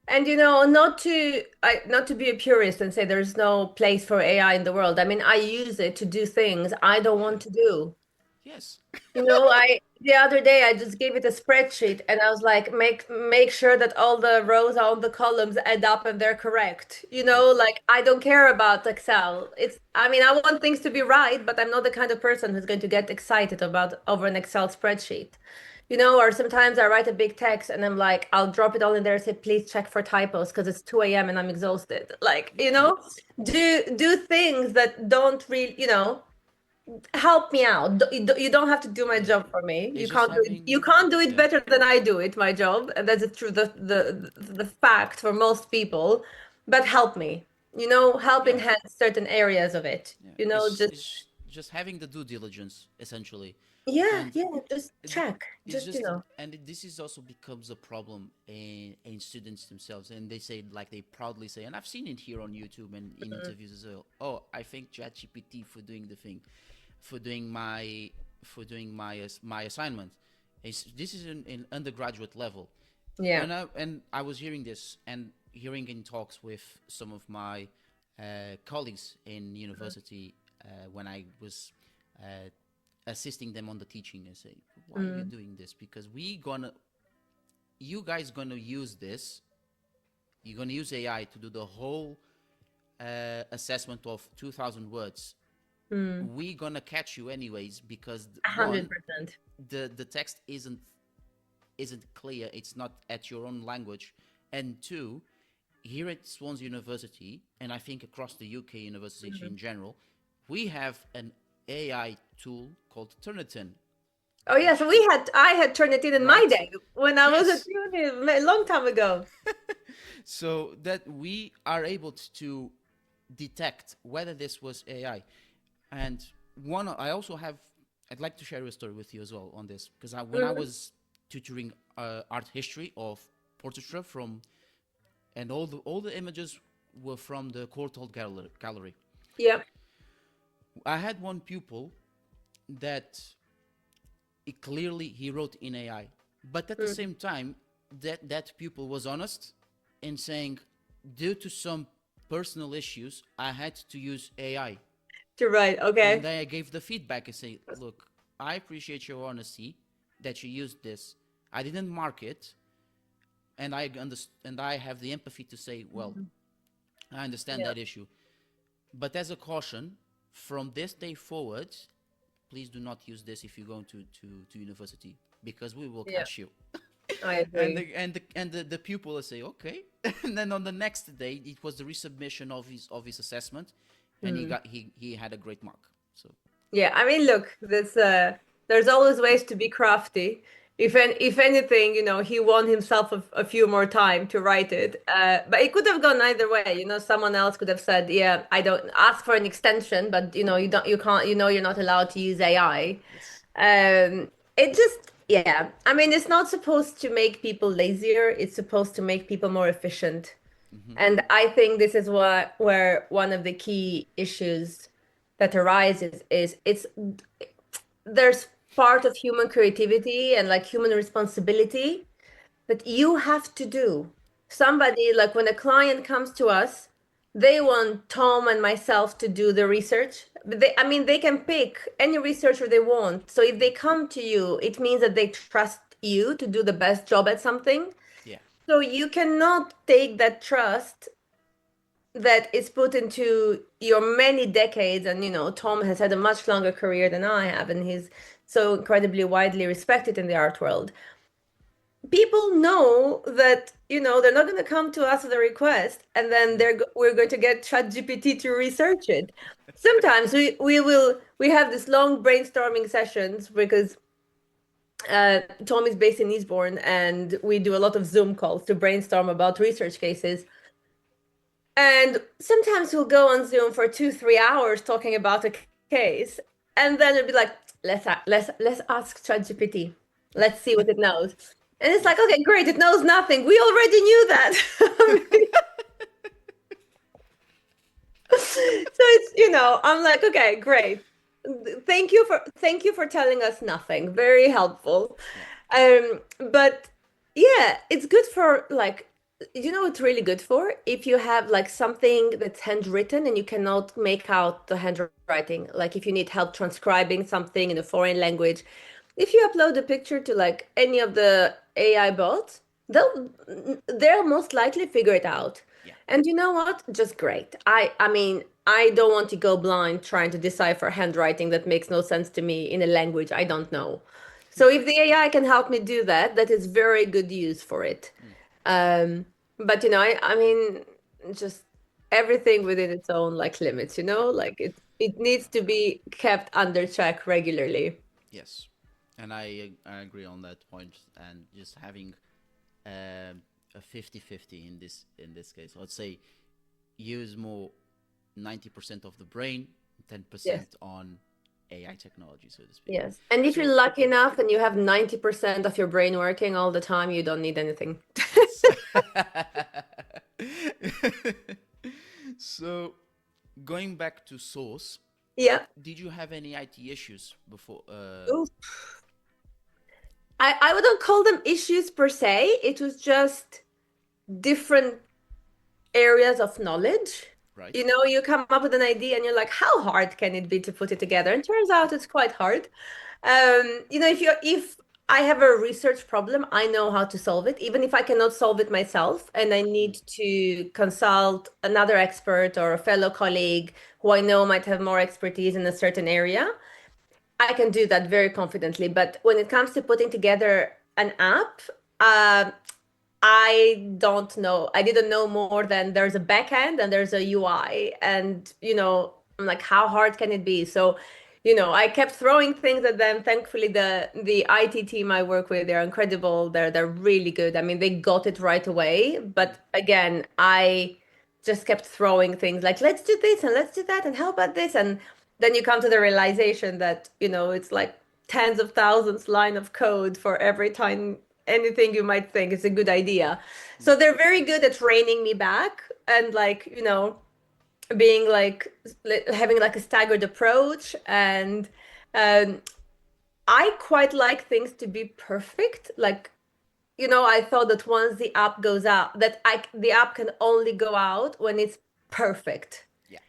And not to be a purist and say there's no place for AI in the world. I mean, I use it to do things I don't Yeah. want to do. Yes. I the other day I just gave it a spreadsheet and I was like, make sure that all the rows, all the columns add up and they're correct. Yeah. Like I don't care about Excel. I mean, I want things to be right, but I'm not the kind of person who's going to get excited about over an Excel spreadsheet. Or sometimes I write a big text and I'm like, I'll drop it all in there and say, please check for typos because it's 2 a.m. and I'm exhausted. Like, Yeah. do things that don't really, help me out. You don't have to do my Yeah. job for me. You It's just can't do it. You having. can't do it Yeah. better than I do it, my job, and that's the true the fact for most people. But help me. Help Yeah. enhance certain areas of it. Yeah. Just It's just having the due diligence essentially, yeah, and yeah. Just it, check. it's Just just and this is also becomes a problem in students themselves, and they say like they proudly say, and I've seen it here on YouTube and in Mhm. interviews as well. Oh, I thank ChatGPT for doing the thing, for doing my assignment. This is in undergraduate level, Yeah. and I was hearing this and hearing in talks with some of my colleagues in university when I was uh, assisting them on the teaching and say, why are you Mm. doing this? Because you guys gonna use this. You're gonna use AI to do the whole assessment of 2,000 words. Mm. We gonna catch you anyways because one, 100%. the text isn't isn't clear, it's not at your own language. And two, here at Swansea University, and I think across the UK universities in general, we have an AI tool called Turnitin, Oh yeah, so which, I had Turnitin in my right? day when I was at Yes. uni a long time ago. So that we are able to detect whether this was AI. And one, I also have, I'd like to share a story with you as well on this, because when I Mhm. was tutoring art history of portraiture from, and all the images were from the Courtauld gallery. Yeah. I had one pupil that clearly he wrote in AI, but at the Mm. same time, that pupil was honest in saying, due to some personal issues, I had to use AI. You're right. And Okay. then I gave the feedback and say, look, I appreciate your honesty that you used this. I didn't mark it, and I have the empathy to say, well, Mhm. I understand Yeah. that issue. But as a caution, from this day forward, please do not use this if you're going to university, because we will Yeah. catch you. I And agree. the pupil will say okay. And then on the next day it was the resubmission of his assessment, and Mm. he had a great mark. So Yeah, I mean, look, there's always ways to be crafty. If anything, he won himself a few more time to write it. But it could have gone either way. Someone else could have said, "Yeah, I don't ask for an extension, but you can't, you're not allowed to use AI." yes. It just, yeah. I mean, it's not supposed to make people lazier. It's supposed to make people more efficient. Mm-hmm. And I think this is where one of the key issues that arises is there's part of human creativity and like human responsibility that you have to do. Somebody, like when a client comes to us, they want Tom and myself to do the research. But I mean, they can pick any researcher they want. So if they come to you, it means that they trust you to do the best job at something. Yeah. So you cannot take that trust that is put into your many decades. And Tom has had a much longer career than I have, and he's so incredibly widely respected in the art world. People know that they're not going to come to us with a request and then we're going to get ChatGPT to research it. Sometimes we have this long brainstorming sessions because Tom is based in Eastbourne, and we do a lot of Zoom calls to brainstorm about research cases. And sometimes we'll go on Zoom for 2, 3 hours talking about a case, and then it'll be like, let's ask ChatGPT. Let's see what it knows. And it's like, Yes. okay, great, it knows nothing. We already knew that. So I'm like, okay, great. Thank you for telling us nothing. Very helpful. Yeah. But yeah, it's good for like, it's really good for if you have like something that's handwritten and you cannot make out the handwriting. Like if you need help transcribing something in a foreign language, if you upload a picture to like any of the AI bots, they'll most likely figure it out. Yeah. And you know what? Just great. I mean, I don't want to go blind trying to decipher handwriting that makes no sense to me in a language I don't know. So if the AI can help me do that, that is very good use for it. Mm. Um, but I mean, just everything within its own like limits, like it needs to be kept under check regularly. Yes. And I agree on that point. And just having a 50-50 in this case. Let's say use more 90% of the brain, Yes. 10% on AI technology, so to speak. Yes. And if you're So lucky enough and you have 90% of your brain working all the time, you don't need anything. yes. So going back to source, Yeah. did you have any IT issues before? Oof. I wouldn't call them issues per se. It was just different areas of knowledge. Right. You come up with an idea and you're like, how hard can it be to put it together? And turns out it's quite hard. If I have a research problem, I know how to solve it, even if I cannot solve it myself, and I Mm. need to consult another expert or a fellow colleague who I know might have more expertise in a certain area. I can do that very confidently. But when it comes to putting together an app. Uh, I don't know. I didn't know more than there's a backend and there's a UI. And, I'm like, how hard can it be? So, I kept throwing things at them. Thankfully, the IT team I work with, they're incredible. They're really good. I mean, they got it right away. But again, I just kept throwing things like, let's do this and let's do that and how about this? And then you come to the realization that, it's like tens of thousands line of code for every time anything you might think is a good idea. So they're very good at reining me back and like, being like having like a staggered approach. And um, I quite like things to be perfect. Like, I thought that once the app goes out, the app can only go out when it's perfect Yeah.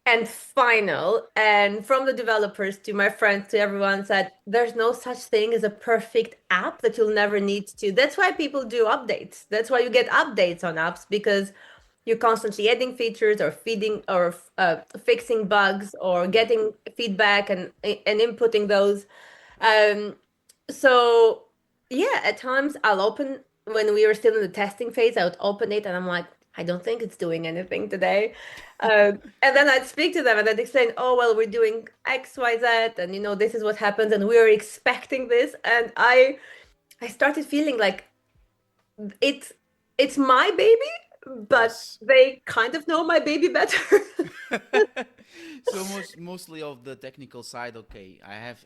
and final. And from the developers to my friends to everyone said, there's no such thing as a perfect app that you'll never need to. That's why people do updates. That's why you get updates on apps because you're constantly adding features or feeding or fixing bugs or Yeah. getting feedback and inputting those. Um, so yeah, at times I'll open when we were still in the testing phase, I would open it and I'm like, I don't think it's doing anything today. And then I'd speak to them and I'd explain, oh, well, we're doing X, Y, Z, and this is what happens, and we were expecting this. And I started feeling like it's it's my baby, but Yes. they kind of know my baby better. So mostly of the technical side, okay. I have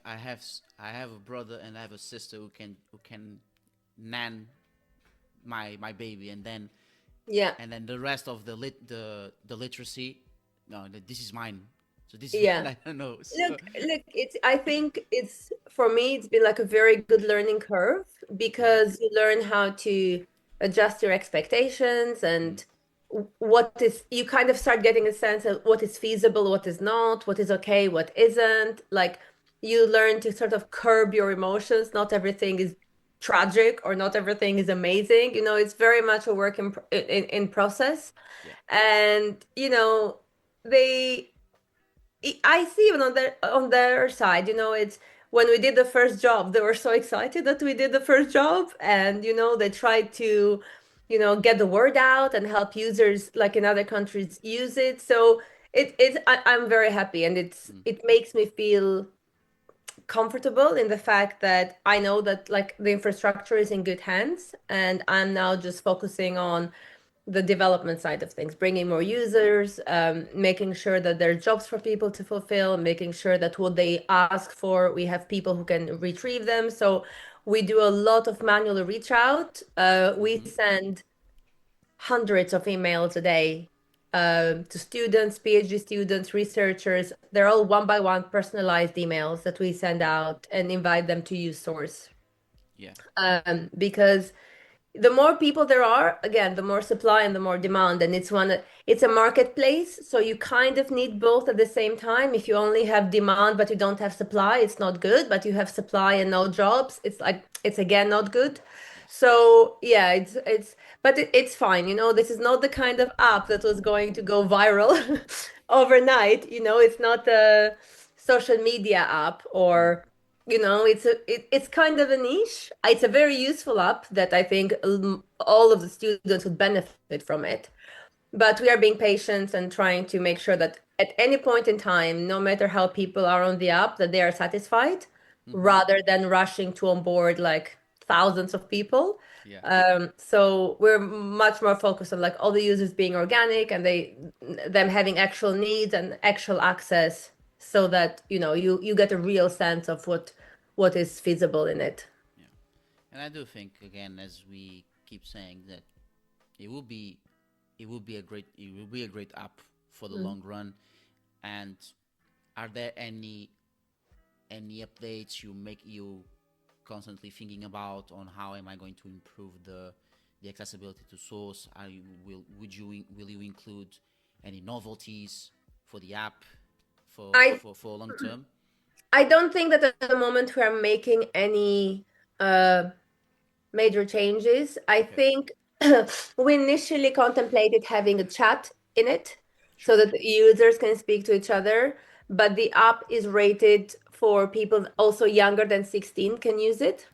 a brother and I have a sister who can nan my baby, and then Yeah, the rest of the literacy. No, this is mine. So this is yeah. mine. I don't know. So Look, I think it's for me, it's been like a very good learning curve yeah. because you learn how to adjust your expectations Mm. and you kind of start getting a sense of what is feasible, what is not, what is okay, what isn't. Like you learn to sort of curb your emotions. Not everything is tragic or not everything is amazing. It's very much a work in process. Yeah. And, they I see even on their side, it's when we did the first job, they were so excited that we did the first job, and they tried to, get the word out and help users like in other countries use it. So I'm very happy, and Mm. it makes me feel comfortable in the fact that I know that like the infrastructure is in good hands, and I'm now just focusing on the development side of things, bringing more Mm. users, making sure that there are jobs for people to fulfill, making sure that what they ask for, we have people who can retrieve them. So we do a lot of manual reach out. We Mm-hmm. send hundreds of emails a day to students, PhD students, researchers. They're all one by one personalized emails that we send Yeah. out and invite them to use source. Yeah. Because the more people there are, again, the more supply and the more demand. And it's a marketplace. So you kind of need both at the same time. If you only have demand, but you don't have supply, it's not good. But you have supply and no jobs, it's again not good. Yes. So yeah, but it's fine. This is not the kind of app that was going to go viral overnight. It's not a social media app Mm. or it's kind of a niche. It's a very useful app that I think all of the students would benefit from it. But we are being patient and trying to make sure that at any point in time, no matter how people are on the app, that they are satisfied Mm-hmm. rather than rushing to onboard like thousands of people. Yeah. So we're much more focused on like all the users being organic and them having actual needs and actual access so that you get a real sense of what is feasible in it. Yeah. And I do think, again, as we keep saying, that it will be it will be a great app for the Mm. long run. And are there any updates you constantly thinking about on how am I going to improve the accessibility to source? Will you include any novelties for the app for I for, for long term? I don't think that at the moment we are making any uh major changes. I Okay. think we initially contemplated having a chat in it so Sure. that the users can speak to each other, but the app is rated for people also younger than 16 can use it.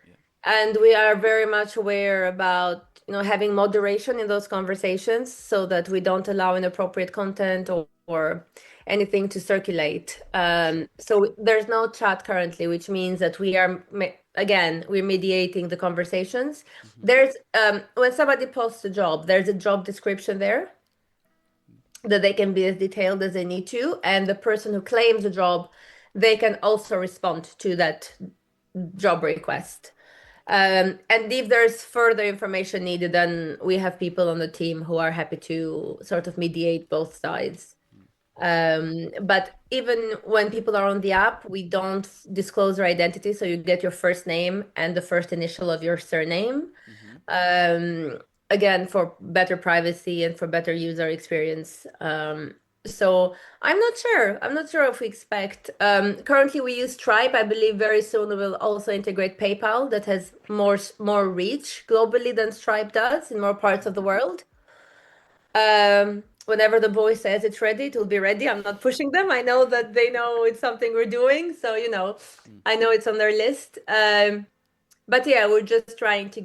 Yeah. And we are very much aware about, having moderation in those conversations so that we don't allow inappropriate content or anything to circulate. Sure. So there's no chat currently, which means that again, we're mediating the conversations. Hmm. There's when somebody posts a job, there's a job description there that they can be as detailed as they need to, and the person who claims the job, they can also respond to that job request. And if there's further information needed, then we have people on the team who are happy to sort of mediate both sides. But even when people are on the app, we don't disclose their identity. So you get your first name and the first initial of your surname. Hmm. Um, Again, for better privacy and for better user experience. So I'm not sure. I'm not sure if we expect. Currently, we use Stripe. I believe very soon we will also integrate PayPal that has more reach globally than Stripe does in more parts of the world. Whenever the boy says it's ready, it will be ready. I'm not pushing them. I know that they know it's something we're doing. So, Mm. I know it's on their list. But yeah, we're just trying to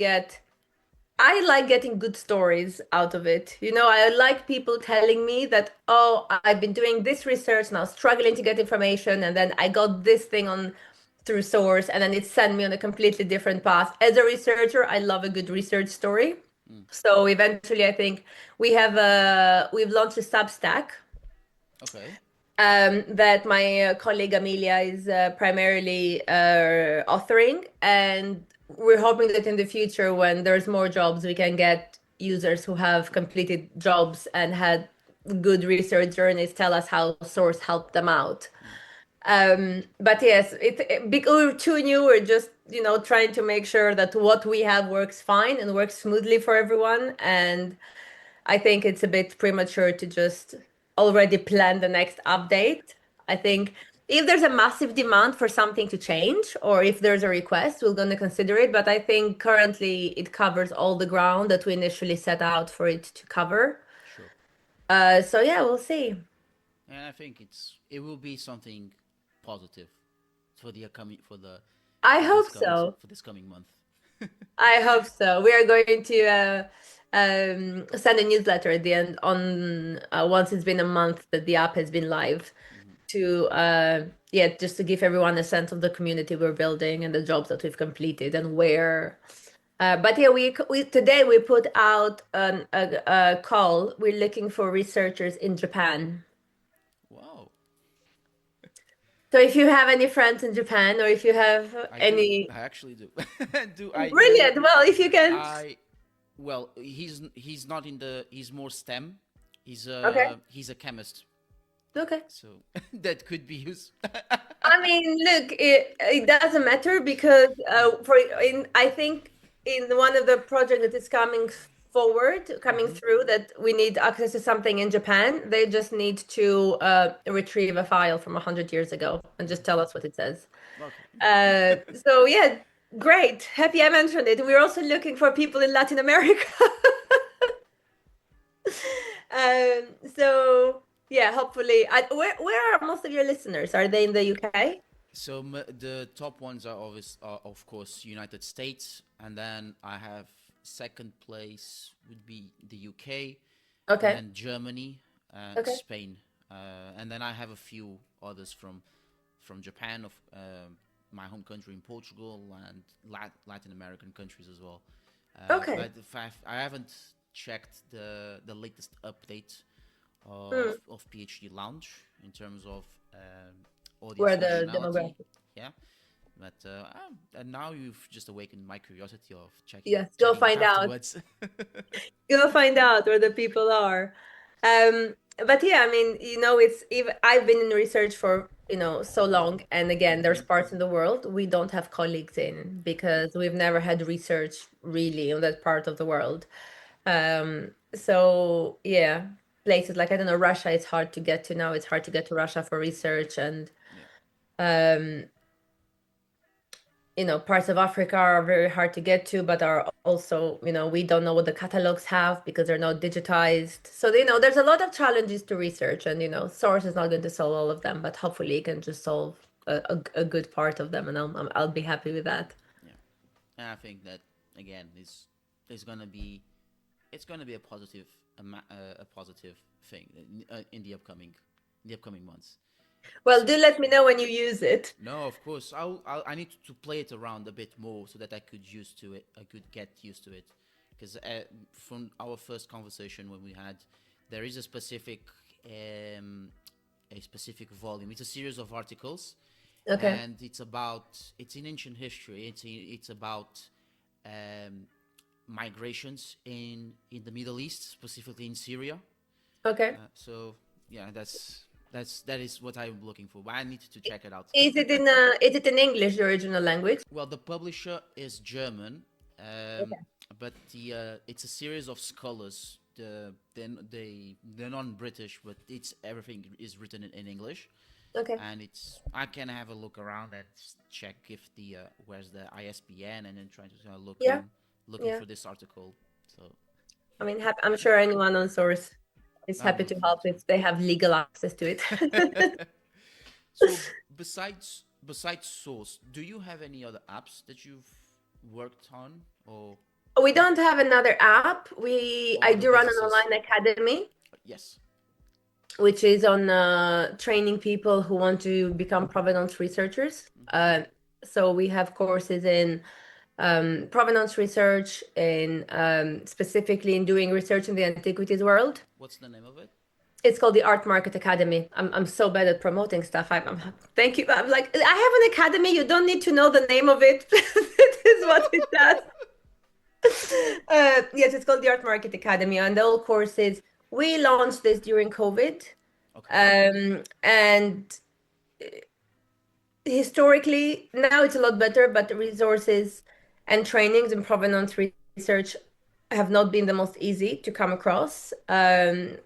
I like getting good stories out of it. I like people telling me that, oh, I've been doing this research and I was struggling to get information, and then I got this thing on through source, and then it sent me on a completely different path. As a researcher, I love a good research story. Mm. So eventually, I think we've launched a Substack Okay. that my colleague Amelia is primarily authoring, and we're hoping that in the future, when there's more jobs, we can get users who have completed jobs and had good research journeys tell us how source helped them out. Mm. But yes, because we're too new, we're just trying to make sure that what we have works fine and works smoothly for everyone. And I think it's a bit premature to just already plan the next update. I think if there's a massive demand for something to change, or if there's a request, we're going to consider it. But I think currently it covers all the ground that we initially set out for it to cover. Sure. So yeah, we'll see. And I think it will be something positive for the upcoming I hope so. for this coming month. I hope so. We are going to send a newsletter at the end on once it's been a month that the app has been live Hmm. to yeah, just to give everyone a sense of the community we're building and the jobs that we've completed and where. But yeah, we today we put out a call. We're looking for researchers in Japan. Wow. So if you have any friends in Japan, or if you have I do. any, I actually do. do I do? brilliant. Well, if you can, I well, he's not in the. He's more STEM. okay, He's a chemist, okay. so that could be used. I mean, look, it doesn't matter because I think in one of the projects that is coming Hmm. through, that we need access to something in Japan, they just need to retrieve a file from 100 years ago and just tell us what it says. Okay. So yeah, great. Happy I mentioned it. We're also looking for people in Latin America. So yeah, hopefully, where are most of your listeners? Are they in the UK? So the top ones are of course United States, and then I have second place would be the UK, Okay. then Germany and Okay. Spain, and then I have a few others from Japan, of my home country in Portugal, and Latin American countries as well. Okay. But if I haven't checked the latest update Hmm. of PhD Lounge in terms of audience Where the functionality. demographic. Yeah, but and now you've just awakened my curiosity of Yes, go checking it find out. afterwards. Go find out where the people are. But yeah, I mean, it's even I've been in research for, so long, and again, there's Hmm. parts in the world we don't have colleagues in because we've never had research really on that part of the world. So yeah, places like, I don't know, Russia, it's hard to get to now. It's hard to get to Russia for research, and Yeah. um parts of Africa are very hard to get to, but are also, we don't know what the catalogs have because they're not digitized. So, there's a lot of challenges to research, and, Source is not going to solve all of them, but hopefully it can just solve a good part of them, and I'll be happy with that. Yeah. And I think that again is gonna be it's gonna be a positive thing in the upcoming months. Well, So do let me know when you use it. no, of course, I need to play it around a bit more so that I could used to it. I could get used to it because from our first conversation when we had, there is um, a specific volume. It's a series of articles, Okay. and it's in ancient history. It's about um, migrations in the Middle East, specifically in Syria. Okay. So yeah, that is what I'm looking for. But I need to check it out. Is it in English, the original language? Well, the publisher is German, Okay. but the it's a series of scholars. They're non-British, but it's everything is written in English, Okay. and it's I can have a look around and check if the where's the ISBN, and then trying to Yeah. looking Yeah. for this article. So I mean, I'm sure anyone on source is I'm happy to looking help into if they have legal access to it. it. So besides Source, do you have any other apps that you've worked on or We don't have another app. I other do run an businesses? online academy, Yes. which is on training people who want to become provenance researchers. So we have courses in provenance research, in specifically in doing research in the antiquities world. What's the name of it? It's called the Art Market Academy. I'm so bad at promoting stuff. Thank you. I'm like, I have an academy. You don't need to know the name of it. It is what it does. Yes, it's called the Art Market Academy, and the whole course is we launched this during COVID. Okay. And historically, now it's a lot better, but the resources and trainings in provenance research have not been the most easy to come across. 9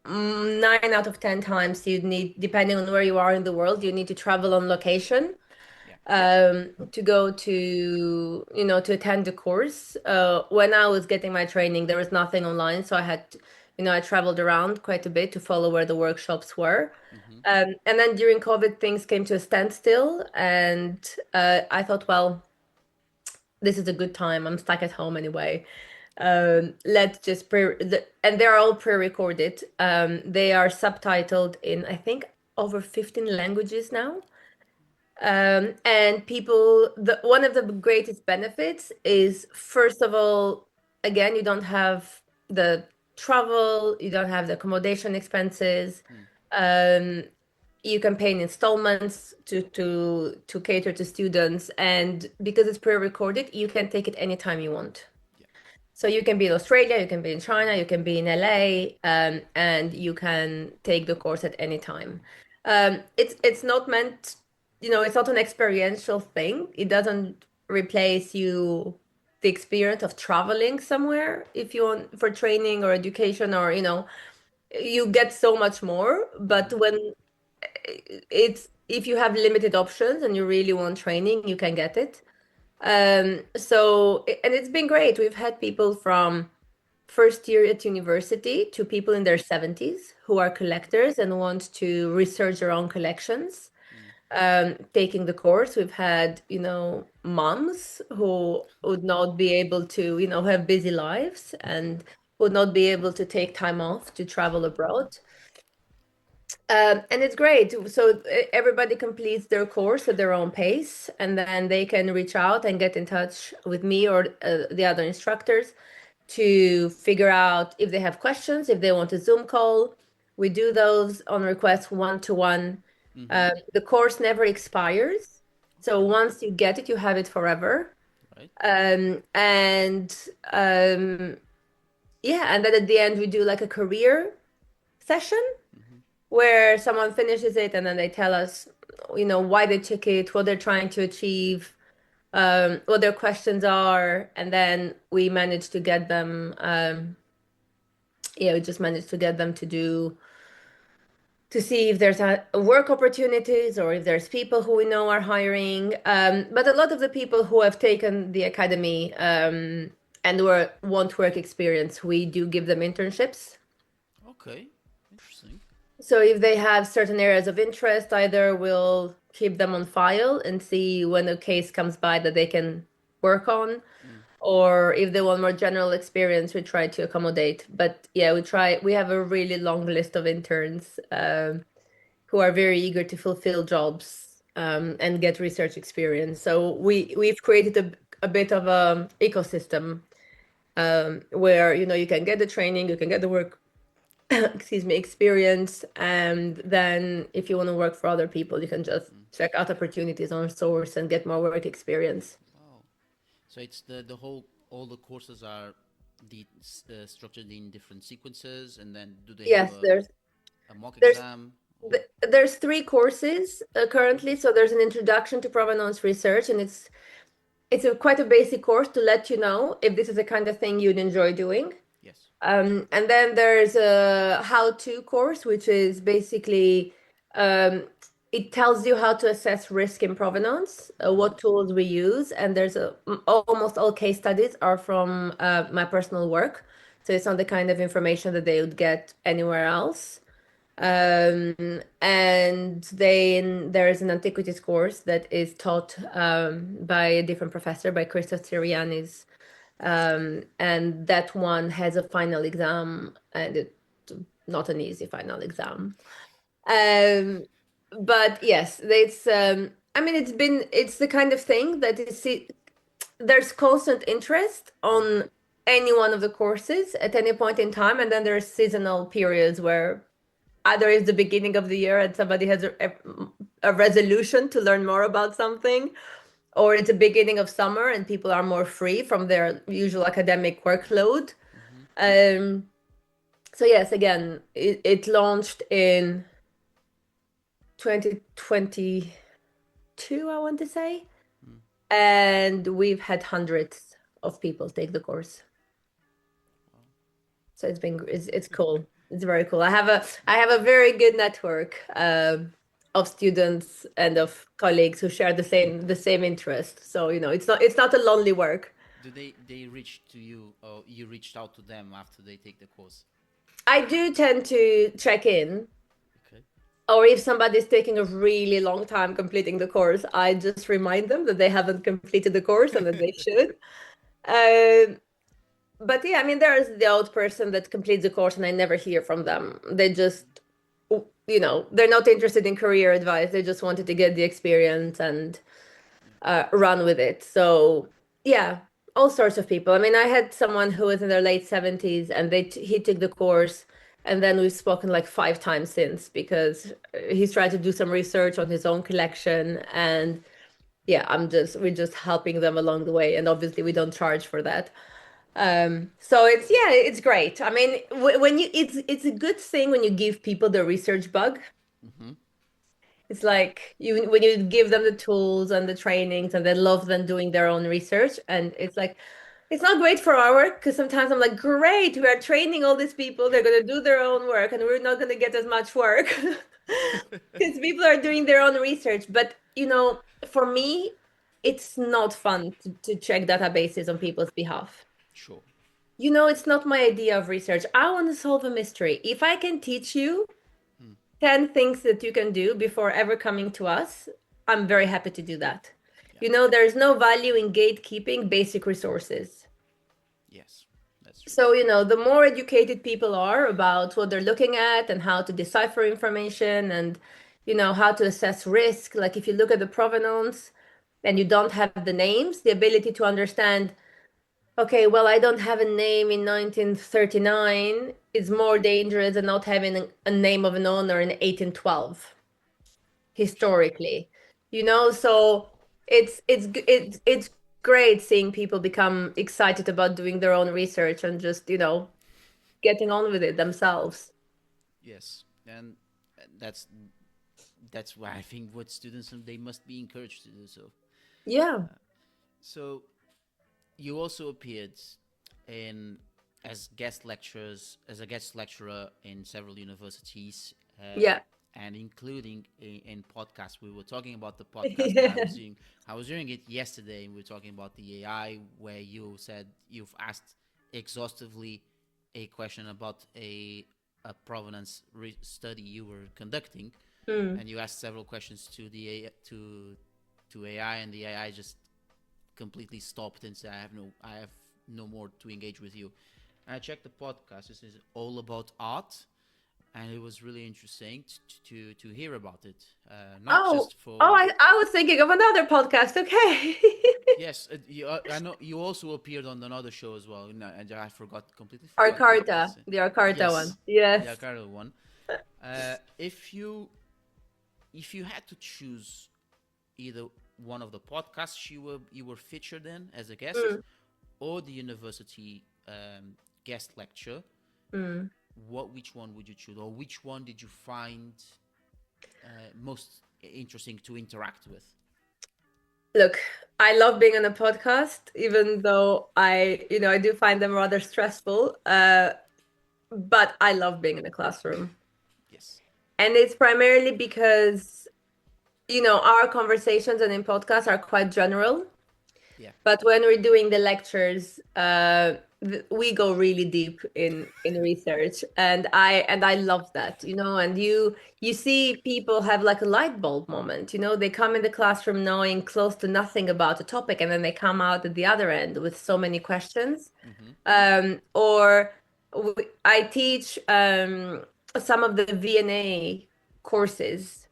out of 10 times you need, depending on where you are in the world, you need to travel on location Yeah. to go to, to attend the course. When I was getting my training, there was nothing online, so I traveled around quite a bit to follow where the workshops were. Mm-hmm. And then during COVID, things came to a standstill, and I thought, well, this is a good time. I'm stuck at home anyway. Let's just and they're all pre-recorded. They are subtitled in, I think, over 15 languages now. And one of the greatest benefits is, first of all, again, you don't have the travel, you don't have the accommodation expenses. Mm. Um, you can pay in installments to cater to students, and because it's pre-recorded, you can take it anytime you want. Yeah. So you can be in Australia, you can be in China, you can be in LA, and you can take the course at any time. It's not meant, it's not an experiential thing. It doesn't replace the experience of traveling somewhere if you want for training or education, or you get so much more. But Mm-hmm. when it's if you have limited options and you really want training, you can get it. And it's been great. We've had people from first year at university to people in their 70s who are collectors and want to research their own collections, Mm. taking the course. We've had, moms who would not be able to, have busy lives and would not be able to take time off to travel abroad. And it's great. So everybody completes their course at their own pace, and then they can reach out and get in touch with me or the other instructors to figure out if they have questions, if they want a Zoom call. We do those on request one-to-one. Mm-hmm. The course never expires. So Okay. once you get it, you have it forever. Right. And yeah, and then at the end, we do like a career session Mm-hmm. where someone finishes it and then they tell us, why they took it, what they're trying to achieve, what their questions are, and then we managed to get them, we just managed to get them to see if there's work opportunities or if there's people who we know are hiring. But a lot of the people who have taken the academy and want work experience, we do give them internships. Okay. Interesting. So if they have certain areas of interest, either we'll keep them on file and see when a case comes by that they can work on. Mm. Or if they want more general experience, we try to accommodate. But yeah, we have a really long list of interns who are very eager to fulfill jobs and get research experience. So we've created a bit of a ecosystem where you can get the training, you can get the work, excuse me, experience, and then if you want to work for other people, you can just Mm. check out opportunities on Source and get more work experience. Oh, so it's the whole all the courses are structured in different sequences, and then do they have Yes, a mock there's exam or there's three courses currently. So there's an introduction to provenance research, and it's quite a basic course to let you know if this is the kind of thing you'd enjoy doing. yes? And then there's a how-to course, which is basically um, it tells you how to assess risk in provenance, Mm-hmm. what tools we use, and almost all case studies are from my personal work, so it's not the kind of information that they would get anywhere else. And then there is an antiquities course that is taught by a different professor, by Christos Sirianis, and that one has a final exam, and it's not an easy final exam. Um, but yes, I mean, it's the kind of thing that there's constant interest on any one of the courses at any point in time, and then there's seasonal periods where either it's the beginning of the year and somebody has a resolution to learn more about something, or it's the beginning of summer and people are more free from their usual academic workload. Mm-hmm. Um, so yes, again, it launched in 2022, I want to say, Mm. and we've had hundreds of people take the course. Wow. So it's cool. It's very cool. I have a very good network of students and of colleagues who share the same interest. So it's not a lonely work. Do they reach to you or you reached out to them after they take the course? I do tend to check in, Okay. or if somebody's taking a really long time completing the course, I just remind them that they haven't completed the course and that they should. Um, but yeah, I mean, there's the odd person that completes the course and I never hear from them. They just, they're not interested in career advice. They just wanted to get the experience and Yeah. run with it. So yeah, all sorts of people. I mean, I had someone who was in their late 70s and he took the course, and then we've spoken like 5 times since because he's trying to do some research on his own collection, and yeah, we're just helping them along the way, and obviously we don't charge for that. So it's great. I mean, when it's a good thing when you give people the research bug. Mm-hmm. It's like when you give them the tools and the trainings and they love them doing their own research. And it's like, it's not great for our work because sometimes I'm like, great, we are training all these people. They're going to do their own work and we're not going to get as much work because people are doing their own research. But, for me, it's not fun to check databases on people's behalf. Sure. It's not my idea of research. I want to solve a mystery. If I can teach you Mm. 10 things that you can do before ever coming to us, I'm very happy to do that. Yeah. There's no value in gatekeeping basic resources. Yes, that's true. So, the more educated people are about what they're looking at and how to decipher information and, how to assess risk, like if you look at the provenance and you don't have the names, the ability to understand, okay, well, I don't have a name in 1939 is more dangerous than not having a name of an owner in 1812 Sure. historically. So it's great seeing people become excited about doing their own research and just, getting on with it themselves. Yes, and that's why I think what students they must be encouraged to do so. Yeah. So you also appeared in as a guest lecturer in several universities, Yeah. and including in podcasts. We were talking about the podcast that Yeah. I was doing it yesterday, and we were talking about the AI, where you said you've asked exhaustively a question about a provenance study you were conducting, Mm. and you asked several questions to the to AI, and the AI just completely stopped and said, I have no more to engage with you. And I checked the podcast. This is all about art, and it was really interesting to hear about it. Not Oh, just oh, for I was thinking of another podcast. Okay. yes, I know you also appeared on another show as well, and I completely forgot what Arcarta, was it. the Arcarta one. Yes, the Yes. Arcaro one. If you had to choose either one of the podcasts you were featured in as a guest, Mm, or the university guest lecture, mm. which one would you choose, or which one did you find most interesting to interact with? Look, I love being on a podcast, even though I do find them rather stressful. But I love being in a classroom. Yes. And it's primarily because, our conversations and in podcasts are quite general. Yeah. But when we're doing the lectures, we go really deep in research, and I love that, and you see people have like a light bulb moment, they come in the classroom knowing close to nothing about a topic, and then they come out at the other end with so many questions. Mm-hmm. Or I teach some of the VNA courses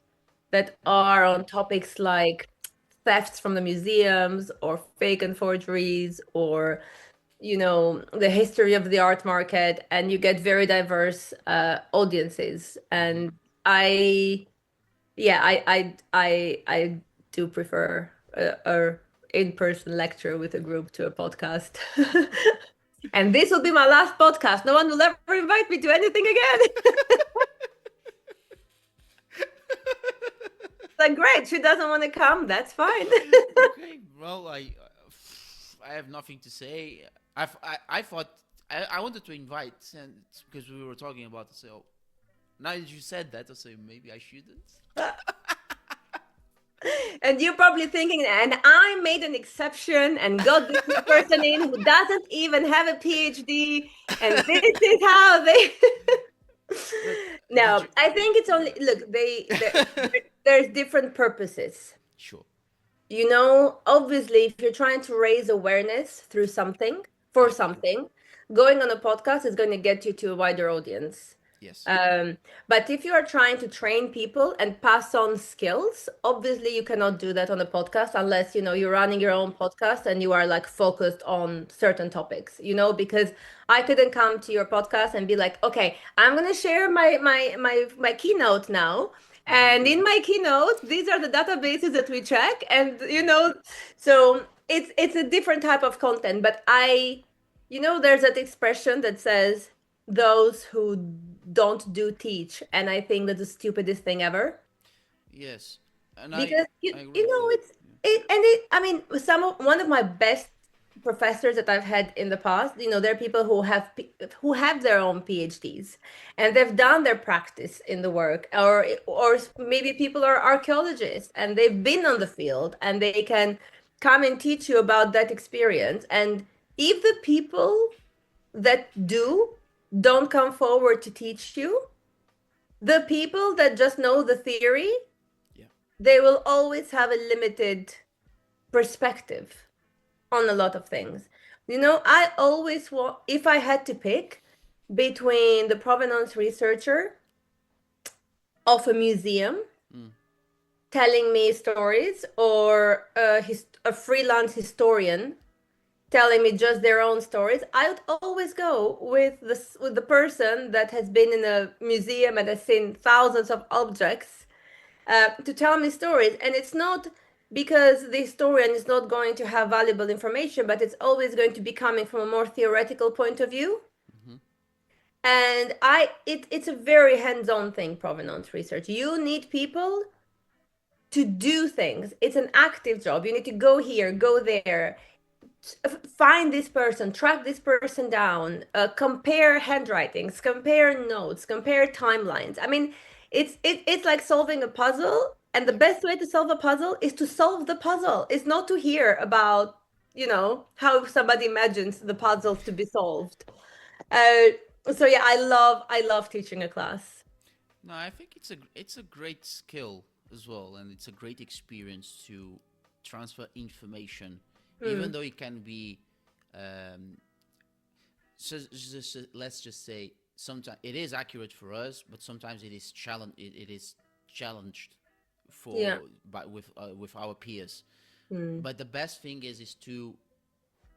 that are on topics like thefts from the museums or fake and forgeries or the history of the art market, and you get very diverse audiences. Mm-hmm. And I yeah I do prefer a in-person lecture with a group to a podcast. And this will be my last podcast. No one will ever invite me to anything again. Like, great, she doesn't want to come. That's fine. Okay. Well, I have nothing to say. I thought I wanted to invite, and because we were talking about it. So now that you said that, I say maybe I shouldn't. And you're probably thinking, and I made an exception and got this new person in who doesn't even have a PhD, and this is how they. But did No, you? I think it's only look. There's different purposes. Sure. Obviously, if you're trying to raise awareness through something for Yeah. something, going on a podcast is going to get you to a wider audience. Yes. Um, but if you are trying to train people and pass on skills, obviously you cannot do that on a podcast unless, you're running your own podcast and you are like focused on certain topics, because I couldn't come to your podcast and be like, okay, I'm gonna share my keynote now. Mm-hmm. And in my keynote, these are the databases that we check. And so it's a different type of content. But there's that expression that says those who don't do teach, and I think that's the stupidest thing ever. Yes. And Because I agree with you. it's it and it I mean, one of my best professors that I've had in the past, there are people who have their own PhDs, and they've done their practice in the work, or maybe people are archaeologists and they've been on the field and they can come and teach you about that experience. And if the people that don't come forward to teach you, the people that just know the theory, Yeah. they will always have a limited perspective on a lot of things. I always want, if I had to pick between the provenance researcher of a museum Mm. telling me stories, or a freelance historian telling me just their own stories, I would always go with the person that has been in a museum and has seen thousands of objects, to tell me stories. And it's not because the historian is not going to have valuable information, but it's always going to be coming from a more theoretical point of view. Mm-hmm. And it's a very hands-on thing, provenance research. You need people to do things. It's an active job. You need to go here, go there, find this person, track this person down, compare handwritings, compare notes, compare timelines. I mean, it's like solving a puzzle, and the Yeah. best way to solve a puzzle is to solve the puzzle. It's not to hear about, how somebody imagines the puzzles to be solved. Uh, so yeah, I love teaching a class. No, I think it's a great skill as well, and it's a great experience to transfer information even though it can be, um, let's just say, sometimes it is accurate for us, but sometimes it is challenged Yeah. for with our peers. Mm. But the best thing is to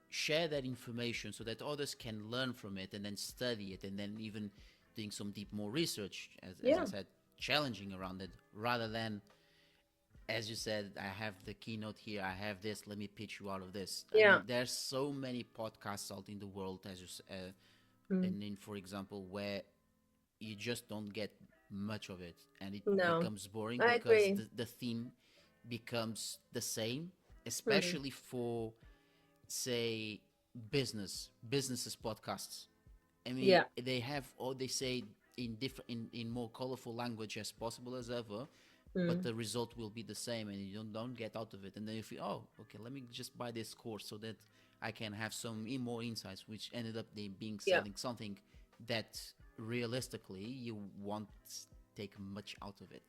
share that information so that others can learn from it and then study it and then even doing some deep more research, as I Yeah. said, challenging around it, rather than, as you said, I have the keynote here, I have this, let me pitch you out of this. I Yeah. mean, there's so many podcasts out in the world, Mm. and in, for example, where you just don't get much of it, and it No, becomes boring I because agree. the theme becomes the same, Mm. especially for, say, businesses podcasts. I mean, Yeah. they have all they say in different in more colorful language as possible as ever, but Mm. the result will be the same, and you don't get out of it. And then you feel, oh, okay, let me just buy this course so that I can have some more insights, which ended up they being Yeah. selling something that realistically you won't take much out of it.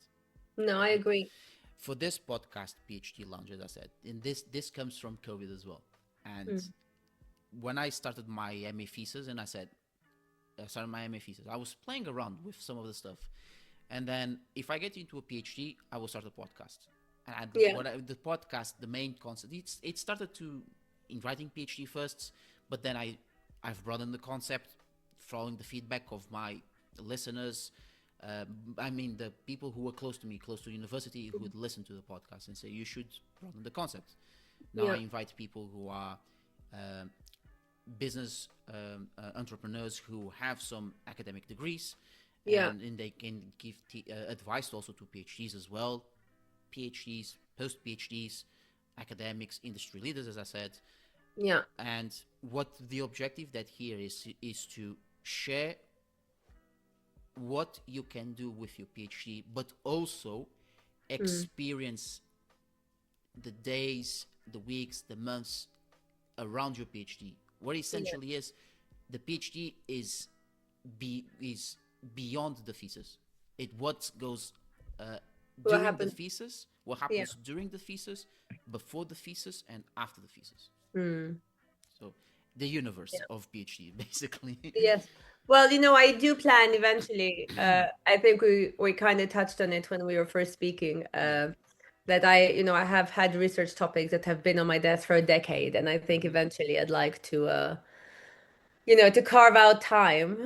No, I Okay, agree. for this podcast, PhD Lounge, as I said, and this comes from COVID as well. And Mm. when I started my MA thesis, and I started my MA thesis, I was playing around with some of the stuff, and then if I get into a PhD, I will start a podcast. And Yeah. the podcast, the main concept, it started to in writing PhD firsts, but then I've broadened the concept, following the feedback of my listeners. I mean, the people who were close to me, close to university, who would listen to the podcast and say you should broaden the concept. Now I Yeah. invite people who are um business entrepreneurs who have some academic degrees, Yeah. and they can give advice also to PhDs as well, PhDs, post PhDs, academics, industry leaders, as I said. Yeah. And what the objective that here is to share what you can do with your PhD, but also Mm. experience the days, the weeks, the months around your PhD. What Yeah. essentially is the PhD is beyond the thesis. It what goes uh, What during the happened? thesis, what Yeah. happens during the thesis, before the thesis, and after the thesis. Mm. So the universe Yeah. of PhD, basically. Yes. Well, I do plan eventually. I think we kind of touched on it when we were first speaking. Yeah. That I have had research topics that have been on my desk for a decade, and I think eventually I'd like to carve out time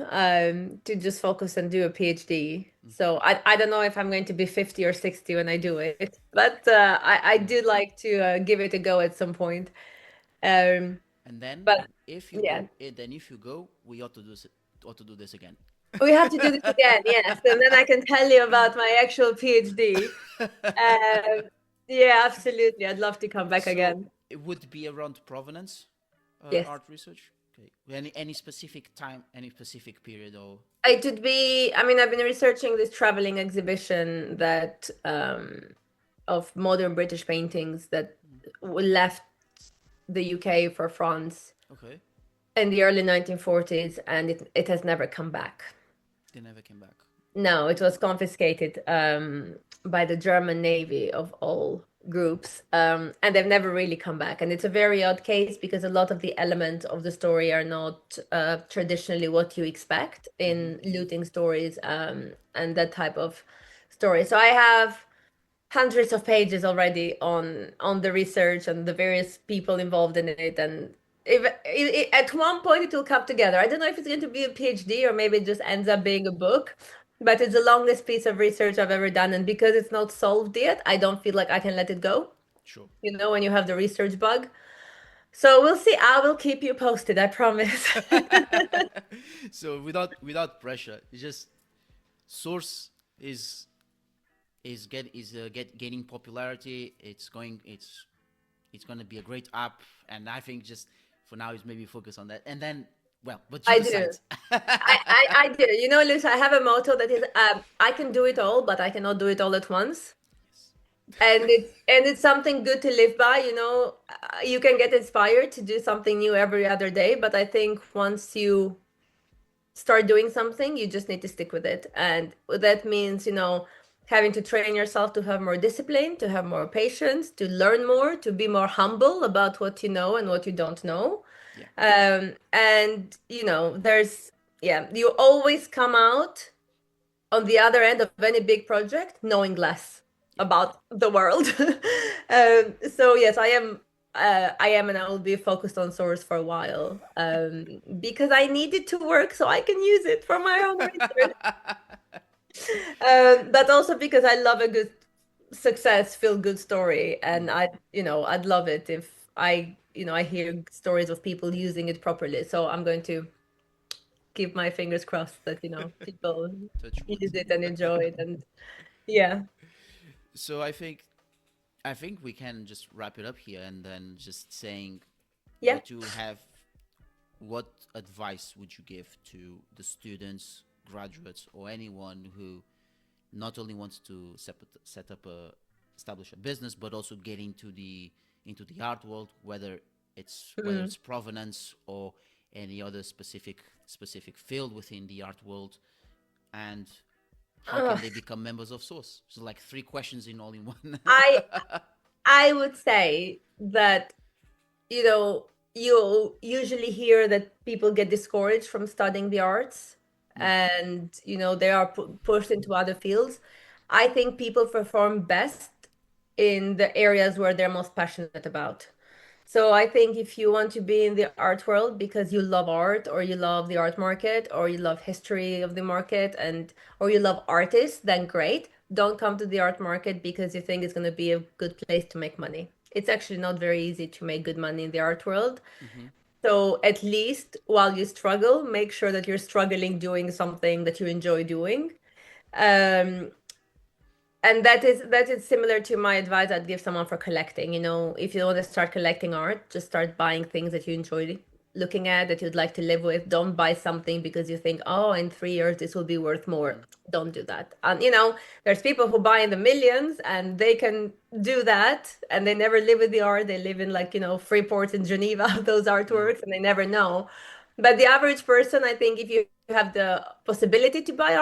to just focus and do a PhD. So I don't know if I'm going to be 50 or 60 when I do it, but I do like to give it a go at some point. Um, And then but if you yeah, go, we ought to do this again. we have to do this again, yes, and then I can tell you about my actual PhD. Um, yeah, absolutely. I'd love to come back So again. it would be around provenance, Yes. art research. Okay. Any specific time, any specific period, or It would be, I mean, I've been researching this traveling exhibition that of modern British paintings that left the UK for France okay, in the early 1940s, and it has never come back. they never came back. No, it was confiscated by the German Navy of all groups, and they've never really come back. And it's a very odd case because a lot of the elements of the story are not traditionally what you expect in looting stories and that type of story. So I have hundreds of pages already on the research and the various people involved in it, and at one point it will come together. I don't know if it's going to be a PhD or maybe it just ends up being a book, but it's the longest piece of research I've ever done, and because it's not solved yet, I don't feel like I can let it go, Sure. when you have the research bug. So we'll see. I will keep you posted, I promise. So without pressure, it's just source is gaining popularity. It's going to be a great app, and I think just for now is maybe focus on that, and then well, but you I do. decide. I do. Liz, I have a motto that is I can do it all, but I cannot do it all at once. And it's something good to live by. You can get inspired to do something new every other day, but I think once you start doing something, you just need to stick with it. And that means, having to train yourself to have more discipline, to have more patience, to learn more, to be more humble about what you know and what you don't know. Yeah. And yeah, you always come out on the other end of any big project knowing less Yeah. about the world. So yes, I am and I will be focused on source for a while, because I need it to work so I can use it for my own research. But also because I love a good success, feel good story, and Mm. I'd love it if I hear stories of people using it properly. So I'm going to keep my fingers crossed that people Touch wood. use it and enjoy it, and yeah, So I think we can just wrap it up here and then just saying yeah. what advice would you give to the students, graduates, or anyone who not only wants to set up establish a business, but also get into the art world, whether Mm. it's provenance or any other specific field within the art world, and how can Ugh. they become members of Source? So like three questions in all in one. I I would say that you usually hear that people get discouraged from studying the arts, Mm, and they are pushed into other fields. I think people perform best in the areas where they're most passionate about. So I think if you want to be in the art world because you love art, or you love the art market, or you love history of the market, and or you love artists, then great. Don't come to the art market because you think it's going to be a good place to make money. It's actually not very easy to make good money in the art world. mm-hmm, So at least while you struggle, make sure that you're struggling doing something that you enjoy doing. Um, and that is similar to my advice I'd give someone for collecting. If you want to start collecting art, just start buying things that you enjoy looking at, that you'd like to live with. Don't buy something because you think, oh, in 3 years this will be worth more. mm-hmm, Don't do that. And there's people who buy in the millions and they can do that and they never live with the art. They live in, like, Freeport in Geneva, those mm, artworks, and they never know. But the average person, I think, if you have the possibility to buy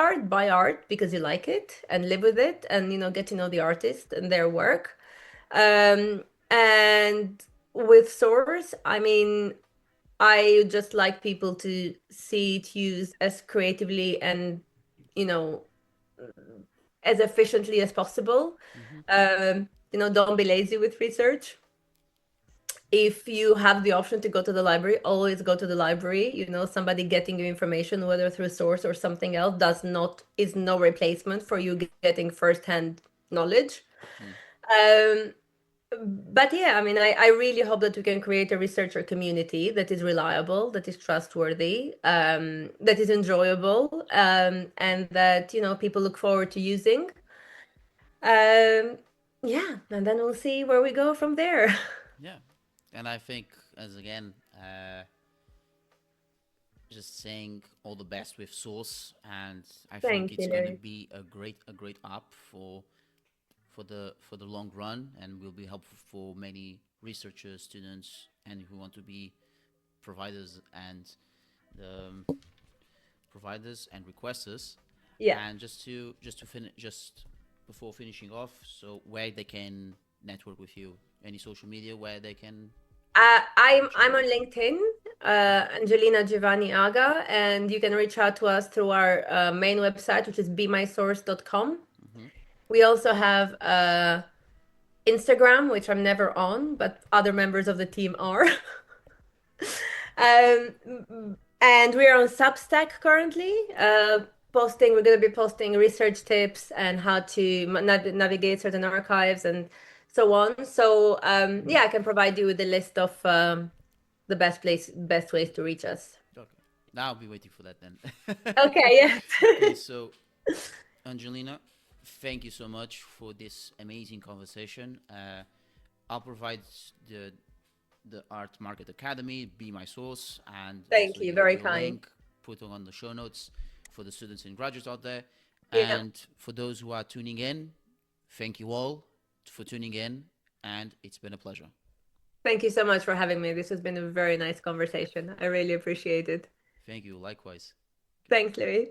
art because you like it and live with it, and get to know the artist and their work. And with Source, I mean, I just like people to see it used as creatively and you know as efficiently as possible. mm-hmm. Don't be lazy with research. If you have the option to go to the library, always go to the library. Somebody getting you information, whether through Source or something else, is no replacement for you getting firsthand knowledge. Mm. Um, but yeah, I mean, I really hope that we can create a researcher community that is reliable, that is trustworthy, that is enjoyable, and that people look forward to using. Um, yeah, and then we'll see where we go from there. Yeah, and I think as again, just saying all the best with Source, and I think Thank it's you, going to Larry. be a great app for the long run, and will be helpful for many researchers, students, and who want to be providers and the providers and requesters. Yeah. And just to finish, just before finishing off, so where they can network with you, any social media where they can I'm reach I'm out. on LinkedIn, Angelina Giovani Agha, and you can reach out to us through our main website, which is bemysource.com. Mm-hmm. We also have Instagram, which I'm never on, but other members of the team are. And we are on Substack currently. We're going to be posting research tips and how to navigate certain archives and so on. So yeah, I can provide you with a list of best ways to reach us. Okay. Now I'll be waiting for that then. Okay, yes. Okay, so Angelina, thank you so much for this amazing conversation. I'll provide the the Art Market Academy, Be My Source, and Thank also you. Very your kind. link put on the show notes for the students and graduates out there. Yeah. And for those who are tuning in, thank you all for tuning in, and it's been a pleasure. Thank you so much for having me. This has been a very nice conversation. I really appreciate it. Thank you, likewise. Thanks, Louis.